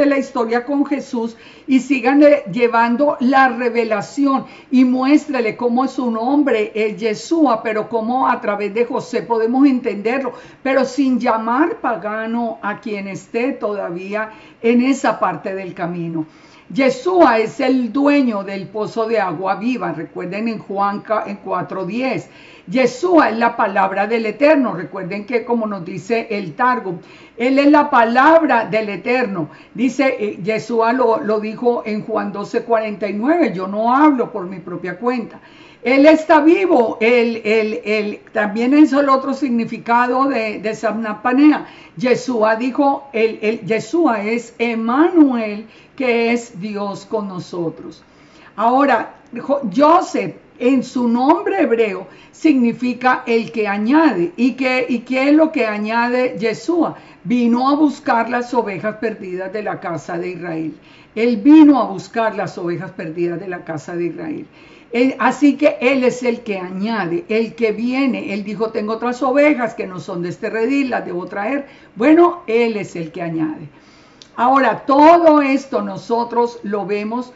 la historia con Jesús y síganle llevando la revelación y muéstrele cómo es su nombre, el Yeshua, pero cómo a través de José podemos entenderlo, pero sin llamar pagano a quien esté todavía en esa parte del camino. Yeshua es el dueño del pozo de agua viva, recuerden en Juan 4:10. Yeshua es la palabra del Eterno, recuerden que como nos dice el Targum, Él es la palabra del Eterno. Dice, Yeshua lo dijo en Juan 12:49, yo no hablo por mi propia cuenta. Él está vivo, también es el otro significado de Samnat Panea. Yeshua dijo, Yeshua es Emmanuel, que es Dios con nosotros. Ahora, Joseph, en su nombre hebreo, significa el que añade. ¿Y qué es lo que añade Yeshua? Vino a buscar las ovejas perdidas de la casa de Israel. Él vino a buscar las ovejas perdidas de la casa de Israel. Así que Él es el que añade, el que viene. Él dijo, tengo otras ovejas que no son de este redil, las debo traer. Bueno, Él es el que añade. Ahora, todo esto nosotros lo vemos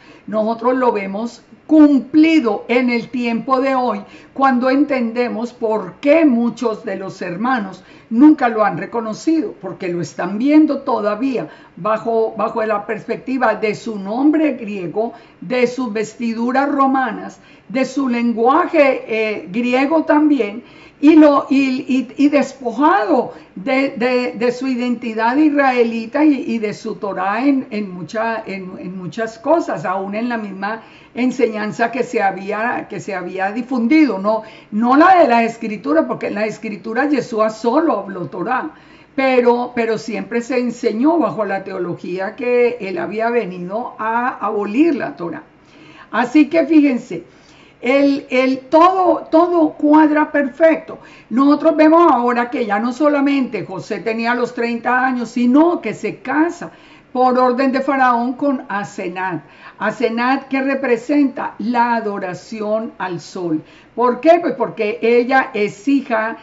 cumplido en el tiempo de hoy, cuando entendemos por qué muchos de los hermanos nunca lo han reconocido, porque lo están viendo todavía bajo la perspectiva de su nombre griego, de sus vestiduras romanas, de su lenguaje griego también, y despojado de su identidad israelita y de su Torah en muchas cosas, aún en la misma enseñanza que se había difundido, no la de la escritura, porque en la escritura Yeshua solo habló Torah, pero siempre se enseñó bajo la teología que él había venido a abolir la Torah. Así que fíjense, todo cuadra perfecto. Nosotros vemos ahora que ya no solamente José tenía los 30 años, sino que se casa por orden de Faraón con Asenat. Asenat, que representa la adoración al sol. ¿Por qué? Pues porque ella es hija,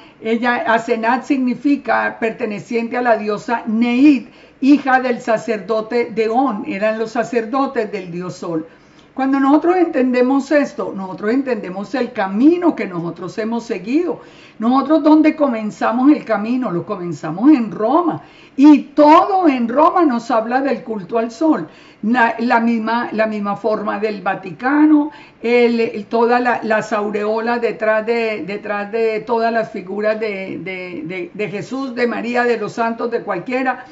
Asenat significa perteneciente a la diosa Neid, hija del sacerdote de On, eran los sacerdotes del dios sol. Cuando nosotros entendemos esto, nosotros entendemos el camino que nosotros hemos seguido. Nosotros, ¿dónde comenzamos el camino? Lo comenzamos en Roma. Y todo en Roma nos habla del culto al sol. La misma forma del Vaticano, todas las aureolas detrás de todas las figuras de Jesús, de María, de los santos, de cualquiera.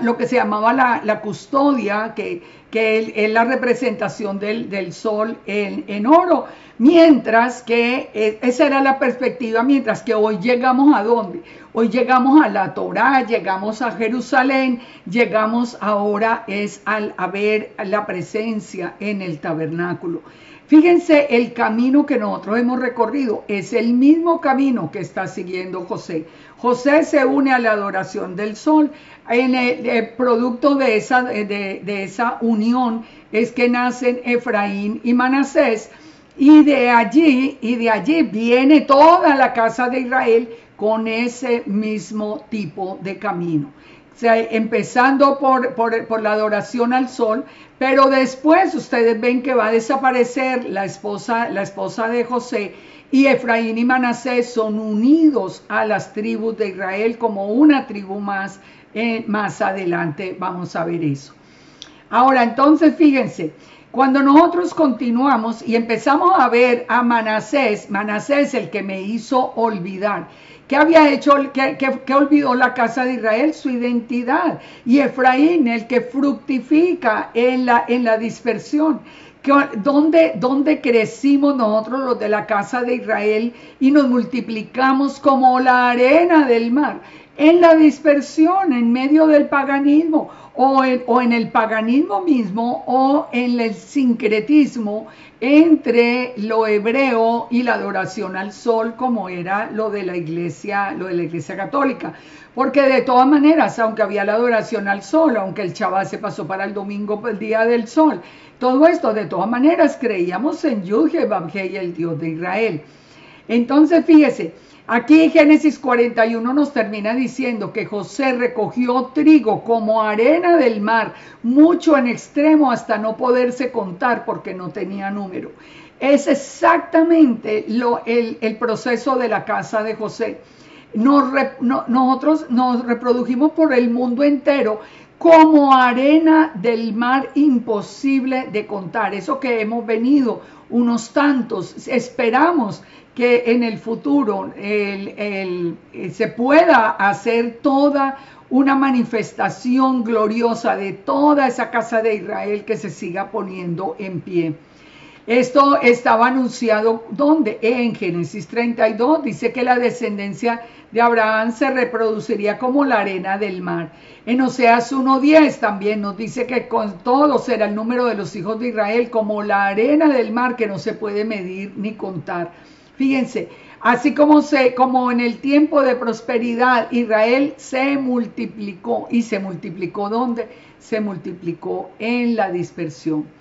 Lo que se llamaba la custodia, que es la representación del sol en oro, mientras que esa era la perspectiva, mientras que hoy llegamos ¿a dónde? Hoy llegamos a la Torá, llegamos a Jerusalén, llegamos ahora a ver la presencia en el tabernáculo. Fíjense, el camino que nosotros hemos recorrido es el mismo camino que está siguiendo José. José se une a la adoración del sol. En el producto de esa unión es que nacen Efraín y Manasés, y de allí viene toda la casa de Israel con ese mismo tipo de camino. O sea, empezando por la adoración al sol, pero después ustedes ven que va a desaparecer la esposa de José, y Efraín y Manasés son unidos a las tribus de Israel como una tribu más. Más adelante vamos a ver eso. Ahora, entonces, fíjense, cuando nosotros continuamos y empezamos a ver a Manasés, el que me hizo olvidar. ¿Qué había hecho? ¿Qué olvidó la casa de Israel? Su identidad. Y Efraín, el que fructifica en la dispersión. ¿Dónde crecimos nosotros los de la casa de Israel y nos multiplicamos como la arena del mar? En la dispersión, en medio del paganismo, o en el paganismo mismo, o en el sincretismo entre lo hebreo y la adoración al sol, como era lo de la iglesia católica. Porque de todas maneras, aunque había la adoración al sol, aunque el Shabbat se pasó para el domingo, el día del sol, todo esto, de todas maneras, creíamos en Yud-Heh-Vav-Heh, el Dios de Israel. Entonces, fíjese, aquí Génesis 41 nos termina diciendo que José recogió trigo como arena del mar, mucho en extremo hasta no poderse contar porque no tenía número. Es exactamente el proceso de la casa de José. Nosotros nos reprodujimos por el mundo entero como arena del mar, imposible de contar. Eso que hemos venido unos tantos, esperamos que en el futuro se pueda hacer toda una manifestación gloriosa de toda esa casa de Israel que se siga poniendo en pie. Esto estaba anunciado, ¿dónde? En Génesis 32, dice que la descendencia de Abraham se reproduciría como la arena del mar. En Oseas 1:10 también nos dice que con todo será el número de los hijos de Israel como la arena del mar, que no se puede medir ni contar. Fíjense, así como en el tiempo de prosperidad Israel se multiplicó. ¿Y se multiplicó dónde? Se multiplicó en la dispersión.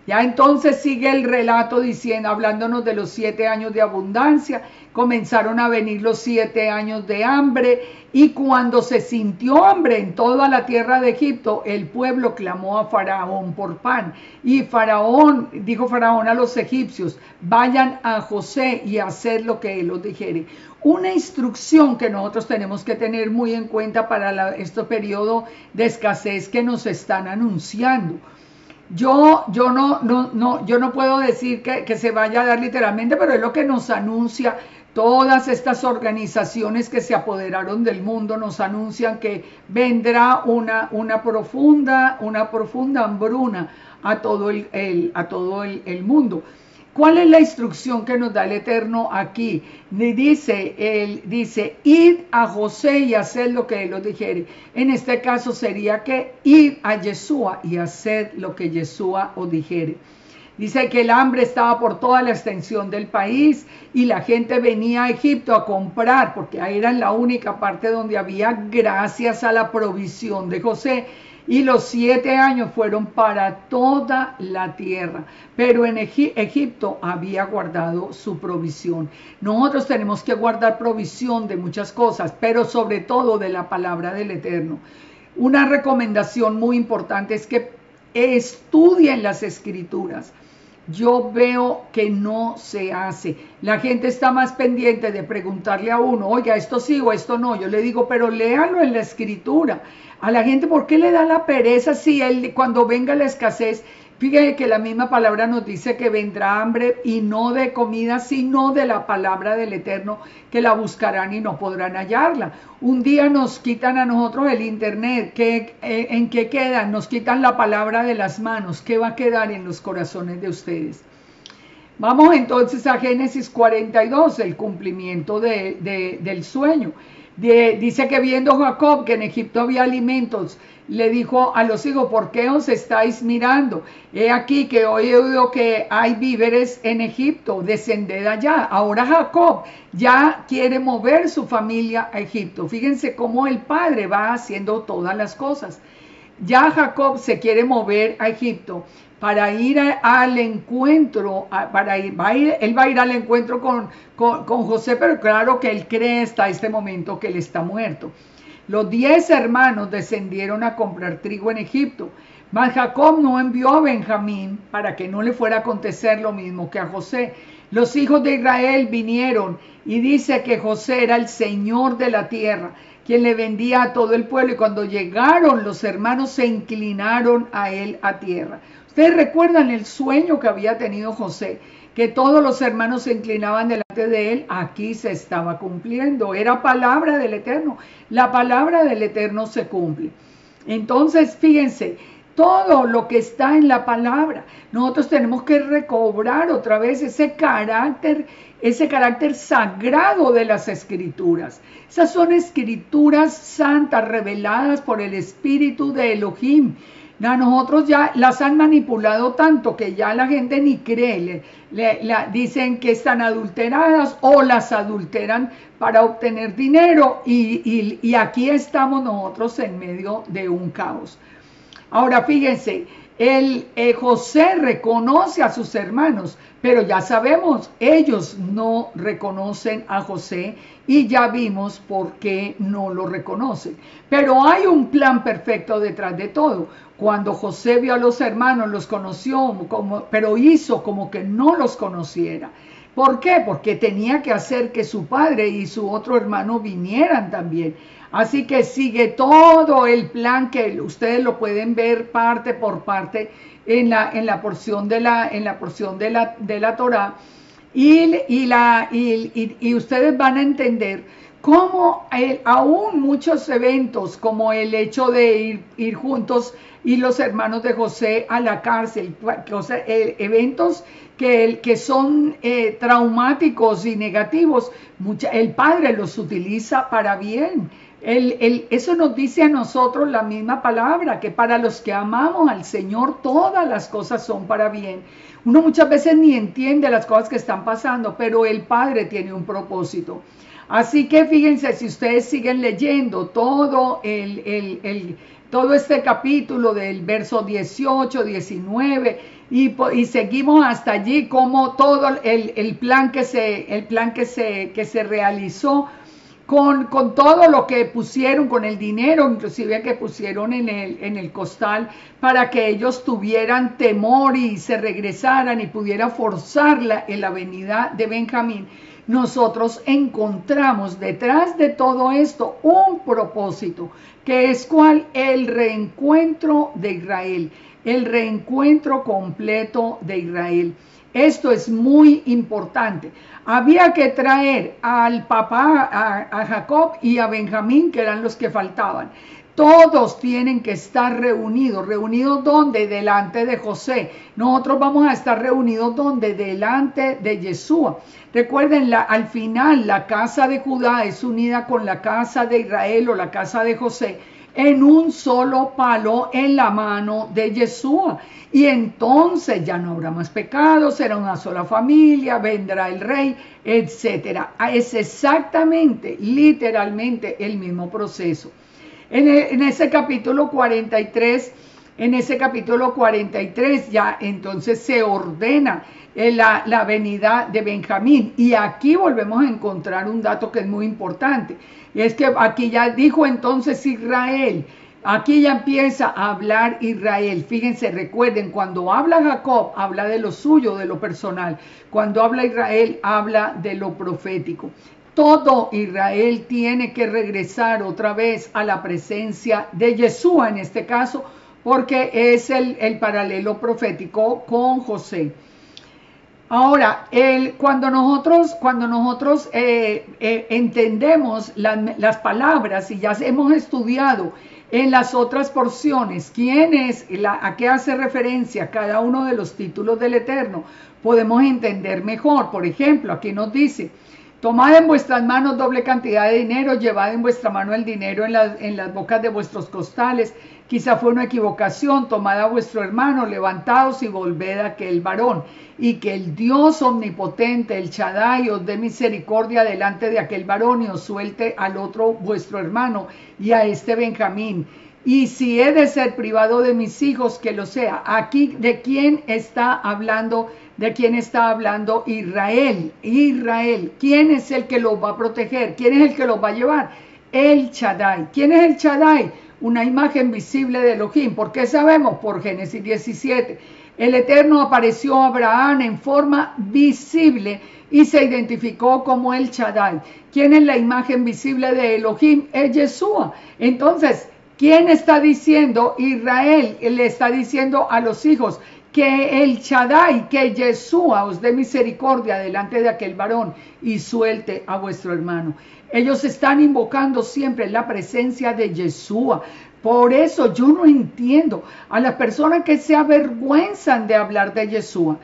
Ya entonces sigue el relato diciendo, hablándonos de los 7 años de abundancia. Comenzaron a venir los 7 años de hambre, y cuando se sintió hambre en toda la tierra de Egipto, el pueblo clamó a Faraón por pan. Y dijo Faraón a los egipcios, vayan a José y haced lo que él os dijere. Una instrucción que nosotros tenemos que tener muy en cuenta para este periodo de escasez que nos están anunciando. Yo no puedo decir que se vaya a dar literalmente, pero es lo que nos anuncia. Todas estas organizaciones que se apoderaron del mundo nos anuncian que vendrá una profunda hambruna a todo el mundo. ¿Cuál es la instrucción que nos da el Eterno aquí? Dice, id a José y haced lo que él os dijere. En este caso sería que id a Yeshua y haced lo que Yeshua os dijere. Dice que el hambre estaba por toda la extensión del país y la gente venía a Egipto a comprar, porque ahí era la única parte donde había, gracias a la provisión de José. Y los 7 años fueron para toda la tierra, pero en Egipto había guardado su provisión. Nosotros tenemos que guardar provisión de muchas cosas, pero sobre todo de la palabra del Eterno. Una recomendación muy importante es que estudien las Escrituras. yo veo que no se hace. La gente está más pendiente de preguntarle a uno, oiga, esto sí o esto no. Yo le digo, pero léalo en la escritura. A la gente, ¿por qué le da la pereza si él, cuando venga la escasez? Fíjate que la misma palabra nos dice que vendrá hambre y no de comida, sino de la palabra del Eterno, que la buscarán y no podrán hallarla. Un día nos quitan a nosotros el internet, ¿en qué queda? Nos quitan la palabra de las manos, ¿qué va a quedar en los corazones de ustedes? Vamos entonces a Génesis 42, el cumplimiento del sueño. Dice que viendo Jacob que en Egipto había alimentos, le dijo a los hijos, ¿por qué os estáis mirando? He aquí que hoy he oído que hay víveres en Egipto, descended allá. Ahora Jacob ya quiere mover su familia a Egipto. Fíjense cómo el padre va haciendo todas las cosas. Ya Jacob se quiere mover a Egipto para ir al encuentro, él va a ir al encuentro con José, pero claro que él cree hasta este momento que él está muerto. Los 10 hermanos descendieron a comprar trigo en Egipto, mas Jacob no envió a Benjamín para que no le fuera a acontecer lo mismo que a José. Los hijos de Israel vinieron y dice que José era el señor de la tierra, quien le vendía a todo el pueblo, y cuando llegaron los hermanos se inclinaron a él a tierra. Ustedes recuerdan el sueño que había tenido José, que todos los hermanos se inclinaban delante de él. Aquí se estaba cumpliendo, era palabra del Eterno. La palabra del Eterno se cumple. Entonces, fíjense, todo lo que está en la palabra, nosotros tenemos que recobrar otra vez ese carácter sagrado de las escrituras. Esas son escrituras santas reveladas por el Espíritu de Elohim. A nosotros ya las han manipulado tanto que ya la gente ni cree, dicen que están adulteradas o las adulteran para obtener dinero, y aquí estamos nosotros en medio de un caos. Ahora fíjense, José reconoce a sus hermanos, pero ya sabemos, ellos no reconocen a José y ya vimos por qué no lo reconocen. Pero hay un plan perfecto detrás de todo. Cuando José vio a los hermanos, los conoció, pero hizo como que no los conociera. ¿Por qué? Porque tenía que hacer que su padre y su otro hermano vinieran también. Así que sigue todo el plan que ustedes lo pueden ver parte por parte en la porción de la Torá, y ustedes van a entender cómo aún muchos eventos, como el hecho de ir juntos y los hermanos de José a la cárcel, eventos que son traumáticos y negativos, el Padre los utiliza para bien. Eso nos dice a nosotros la misma palabra, que para los que amamos al Señor todas las cosas son para bien. Uno muchas veces ni entiende las cosas que están pasando, pero el Padre tiene un propósito. Así que fíjense, si ustedes siguen leyendo todo este capítulo del verso 18, 19 y seguimos hasta allí, como todo el plan que se realizó con todo lo que pusieron, con el dinero inclusive que pusieron en el costal, para que ellos tuvieran temor y se regresaran y pudiera forzar la venida de Benjamín. Nosotros encontramos detrás de todo esto un propósito, que es ¿cuál? El reencuentro de Israel, el reencuentro completo de Israel. Esto es muy importante. Había que traer al papá, a Jacob y a Benjamín, que eran los que faltaban. Todos tienen que estar reunidos. ¿Reunidos dónde? Delante de José. Nosotros vamos a estar reunidos ¿dónde? Delante de Yeshua. Recuerden, al final la casa de Judá es unida con la casa de Israel o la casa de José en un solo palo en la mano de Yeshua. Y entonces ya no habrá más pecados, será una sola familia, vendrá el rey, etcétera. Es exactamente, literalmente el mismo proceso. En ese capítulo 43, ya entonces se ordena la venida de Benjamín. Y aquí volvemos a encontrar un dato que es muy importante. Y es que aquí ya dijo entonces Israel, Aquí ya empieza a hablar Israel. Fíjense, recuerden, cuando habla Jacob, habla de lo suyo, de lo personal. Cuando habla Israel, habla de lo profético. Todo Israel tiene que regresar otra vez a la presencia de Yeshua en este caso, porque es el paralelo profético con José. Ahora, cuando nosotros entendemos las palabras y ya hemos estudiado en las otras porciones a qué hace referencia cada uno de los títulos del Eterno, podemos entender mejor. Por ejemplo, aquí nos dice: tomad en vuestras manos doble cantidad de dinero, llevad en vuestra mano el dinero en las bocas de vuestros costales. Quizá fue una equivocación, tomad a vuestro hermano, levantaos y volved a aquel varón. Y que el Dios omnipotente, el Shaddai, os dé misericordia delante de aquel varón y os suelte al otro vuestro hermano y a este Benjamín. Y si he de ser privado de mis hijos, que lo sea. Aquí, ¿de quién está hablando? ¿De quién está hablando? Israel. Israel. ¿Quién es el que los va a proteger? ¿Quién es el que los va a llevar? El Shaddai. ¿Quién es el Shaddai? Una imagen visible de Elohim. ¿Por qué sabemos? Por Génesis 17. El Eterno apareció a Abraham en forma visible y se identificó como el Shaddai. ¿Quién es la imagen visible de Elohim? Es Yeshua. Entonces, ¿quién está diciendo? Israel le está diciendo a los hijos que el Shaddai, que Yeshua os dé misericordia delante de aquel varón y suelte a vuestro hermano. Ellos están invocando siempre la presencia de Yeshua. Por eso yo no entiendo a las personas que se avergüenzan de hablar de Yeshua.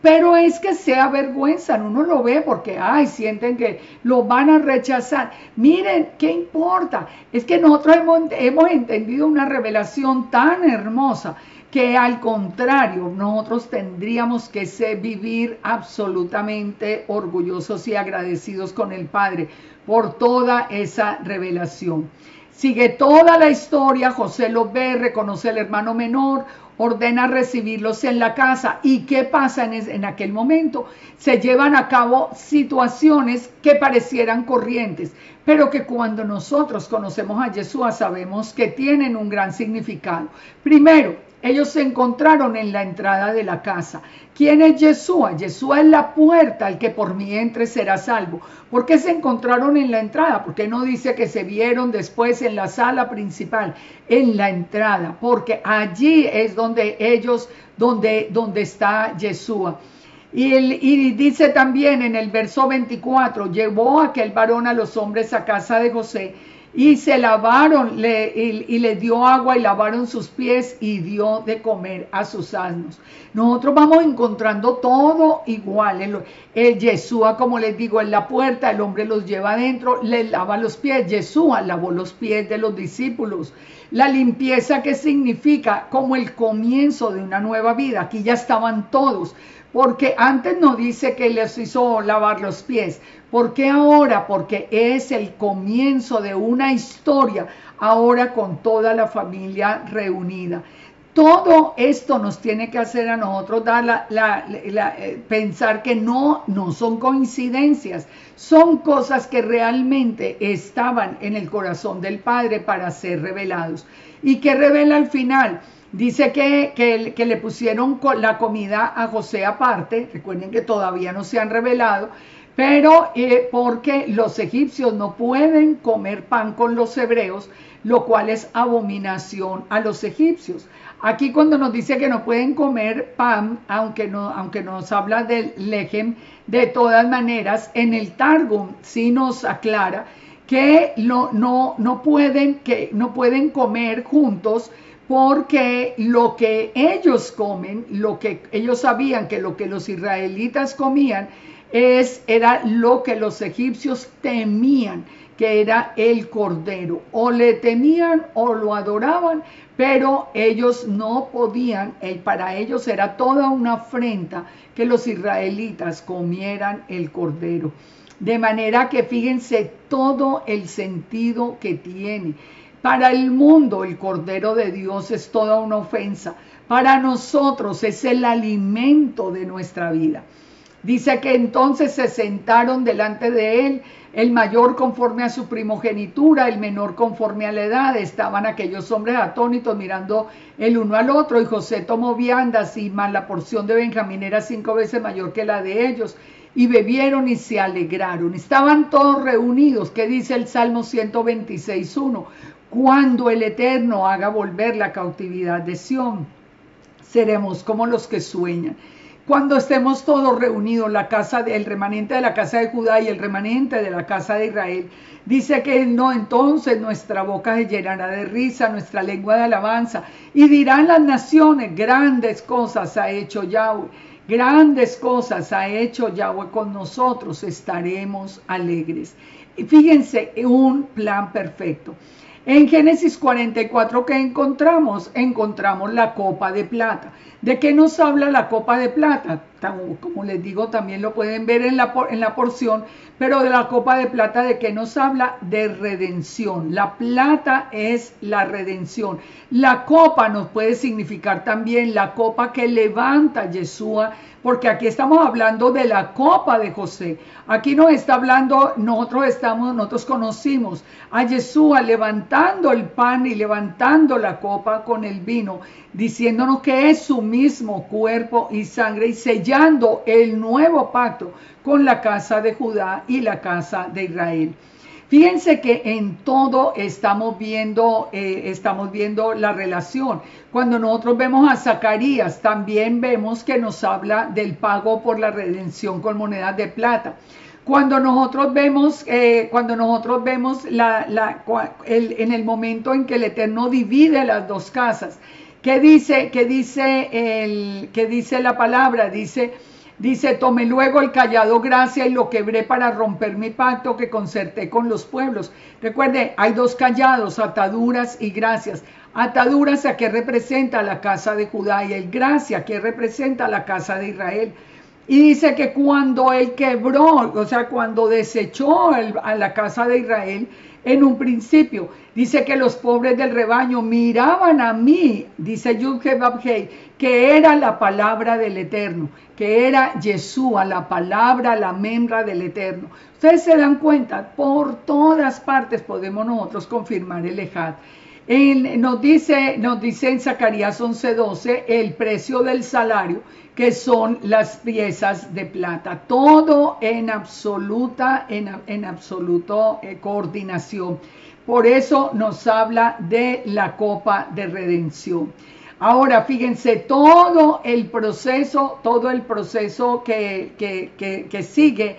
Pero es que se avergüenzan, uno lo ve porque, sienten que lo van a rechazar. Miren, ¿qué importa? Es que nosotros hemos entendido una revelación tan hermosa que al contrario, nosotros tendríamos que vivir absolutamente orgullosos y agradecidos con el Padre por toda esa revelación. Sigue toda la historia, José los ve, reconoce al hermano menor, ordena recibirlos en la casa. ¿Y qué pasa en aquel momento? Se llevan a cabo situaciones que parecieran corrientes, pero que cuando nosotros conocemos a Yeshua sabemos que tienen un gran significado. Primero, ellos se encontraron en la entrada de la casa. ¿Quién es Yeshua? Yeshua es la puerta, el que por mí entre será salvo. ¿Por qué se encontraron en la entrada? ¿Por qué no dice que se vieron después en la sala principal? En la entrada, porque allí es donde está Yeshua. Y dice también en el verso 24, llevó aquel varón a los hombres a casa de José, y se lavaron, y le dio agua y lavaron sus pies y dio de comer a sus asnos. Nosotros vamos encontrando todo igual. El Yeshua, como les digo, en la puerta, el hombre los lleva adentro, les lava los pies. Yeshua lavó los pies de los discípulos. La limpieza, que significa como el comienzo de una nueva vida. Aquí ya estaban todos. Porque antes no dice que les hizo lavar los pies. ¿Por qué ahora? Porque es el comienzo de una historia, ahora con toda la familia reunida. Todo esto nos tiene que hacer a nosotros pensar que no son coincidencias, son cosas que realmente estaban en el corazón del Padre para ser revelados. ¿Y qué revela al final? Dice que le pusieron la comida a José aparte. Recuerden que todavía no se han revelado, pero porque los egipcios no pueden comer pan con los hebreos, lo cual es abominación a los egipcios. Aquí cuando nos dice que no pueden comer pan, aunque nos habla del lejem, de todas maneras en el Targum sí nos aclara que no pueden comer juntos, porque lo que ellos comen, lo que ellos sabían que lo que los israelitas comían era lo que los egipcios temían, que era el cordero. O le temían o lo adoraban, pero ellos no podían, para ellos era toda una afrenta que los israelitas comieran el cordero. De manera que fíjense todo el sentido que tiene. Para el mundo el Cordero de Dios es toda una ofensa. Para nosotros es el alimento de nuestra vida. Dice que entonces se sentaron delante de él, el mayor conforme a su primogenitura, el menor conforme a la edad. Estaban aquellos hombres atónitos mirando el uno al otro, y José tomó viandas, y más la porción de Benjamín era 5 veces mayor que la de ellos, y bebieron y se alegraron. Estaban todos reunidos. ¿Qué dice el Salmo 126:1? Cuando el Eterno haga volver la cautividad de Sión, seremos como los que sueñan. Cuando estemos todos reunidos, el remanente de la casa de Judá y el remanente de la casa de Israel, dice que no, entonces nuestra boca se llenará de risa, nuestra lengua de alabanza, y dirán las naciones: grandes cosas ha hecho Yahweh, grandes cosas ha hecho Yahweh con nosotros, estaremos alegres. Y fíjense, un plan perfecto. En Génesis 44, ¿qué encontramos? Encontramos la copa de plata. ¿De qué nos habla la copa de plata? Como les digo, también lo pueden ver en la porción, pero de la copa de plata, ¿de qué nos habla? De redención. La plata es la redención. La copa nos puede significar también la copa que levanta Yeshua, porque aquí estamos hablando de la copa de José. Aquí nos está hablando, nosotros conocimos a Yeshua levantando el pan y levantando la copa con el vino, diciéndonos que es su mismo cuerpo y sangre, y sellando el nuevo pacto con la casa de Judá y la casa de Israel. Fíjense que en todo estamos viendo la relación. Cuando nosotros vemos a Zacarías, también vemos que nos habla del pago por la redención con monedas de plata. Cuando nosotros vemos en el momento en que el Eterno divide las dos casas, ¿qué dice la palabra? Dice, tomé luego el callado gracia y lo quebré para romper mi pacto que concerté con los pueblos. Recuerde, hay dos callados, ataduras y gracias. Ataduras, ¿a qué representa? La casa de Judá, y el gracia, ¿qué representa? La casa de Israel. Y dice que cuando él quebró, o sea, cuando desechó a la casa de Israel, en un principio, dice que los pobres del rebaño miraban a mí, dice Yud-Heh-Vav-Hei, que era la palabra del Eterno, que era Yeshua, la palabra, la membra del Eterno. Ustedes se dan cuenta, por todas partes podemos nosotros confirmar el Ejad. Nos dice en Zacarías 11:12 el precio del salario, que son las piezas de plata. Todo en absoluta coordinación. Por eso nos habla de la copa de redención. Ahora, fíjense, todo el proceso que sigue,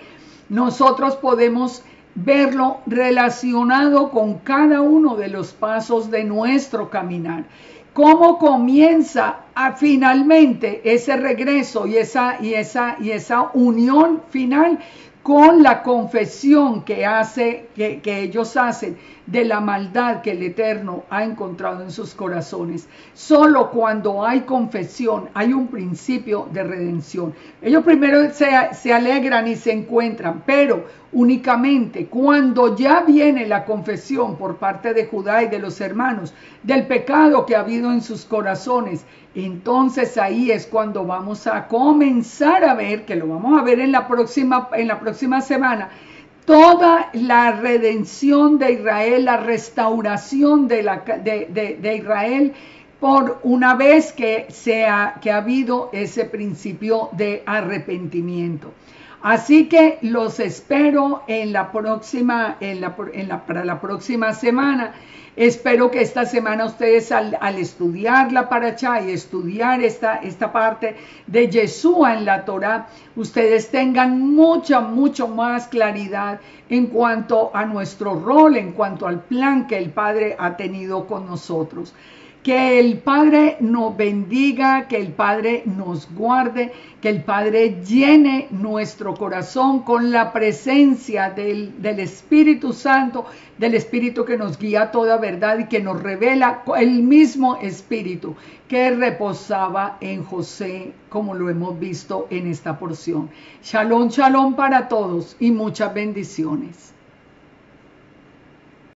nosotros podemos verlo relacionado con cada uno de los pasos de nuestro caminar. ¿Cómo comienza finalmente ese regreso y esa unión final? Con la confesión que ellos hacen de la maldad que el Eterno ha encontrado en sus corazones. Solo cuando hay confesión hay un principio de redención. Ellos primero se alegran y se encuentran, pero únicamente cuando ya viene la confesión por parte de Judá y de los hermanos del pecado que ha habido en sus corazones, entonces ahí es cuando vamos a comenzar a ver, que lo vamos a ver en la próxima semana, toda la redención de Israel, la restauración de Israel, por una vez que ha habido ese principio de arrepentimiento. Así que los espero para la próxima semana. Espero que esta semana ustedes al estudiar la Parashá y estudiar esta parte de Yeshua en la Torá, ustedes tengan mucho más claridad en cuanto a nuestro rol, en cuanto al plan que el Padre ha tenido con nosotros. Que el Padre nos bendiga, que el Padre nos guarde, que el Padre llene nuestro corazón con la presencia del Espíritu Santo, del Espíritu que nos guía a toda verdad y que nos revela el mismo Espíritu que reposaba en José, como lo hemos visto en esta porción. Shalom, shalom para todos y muchas bendiciones.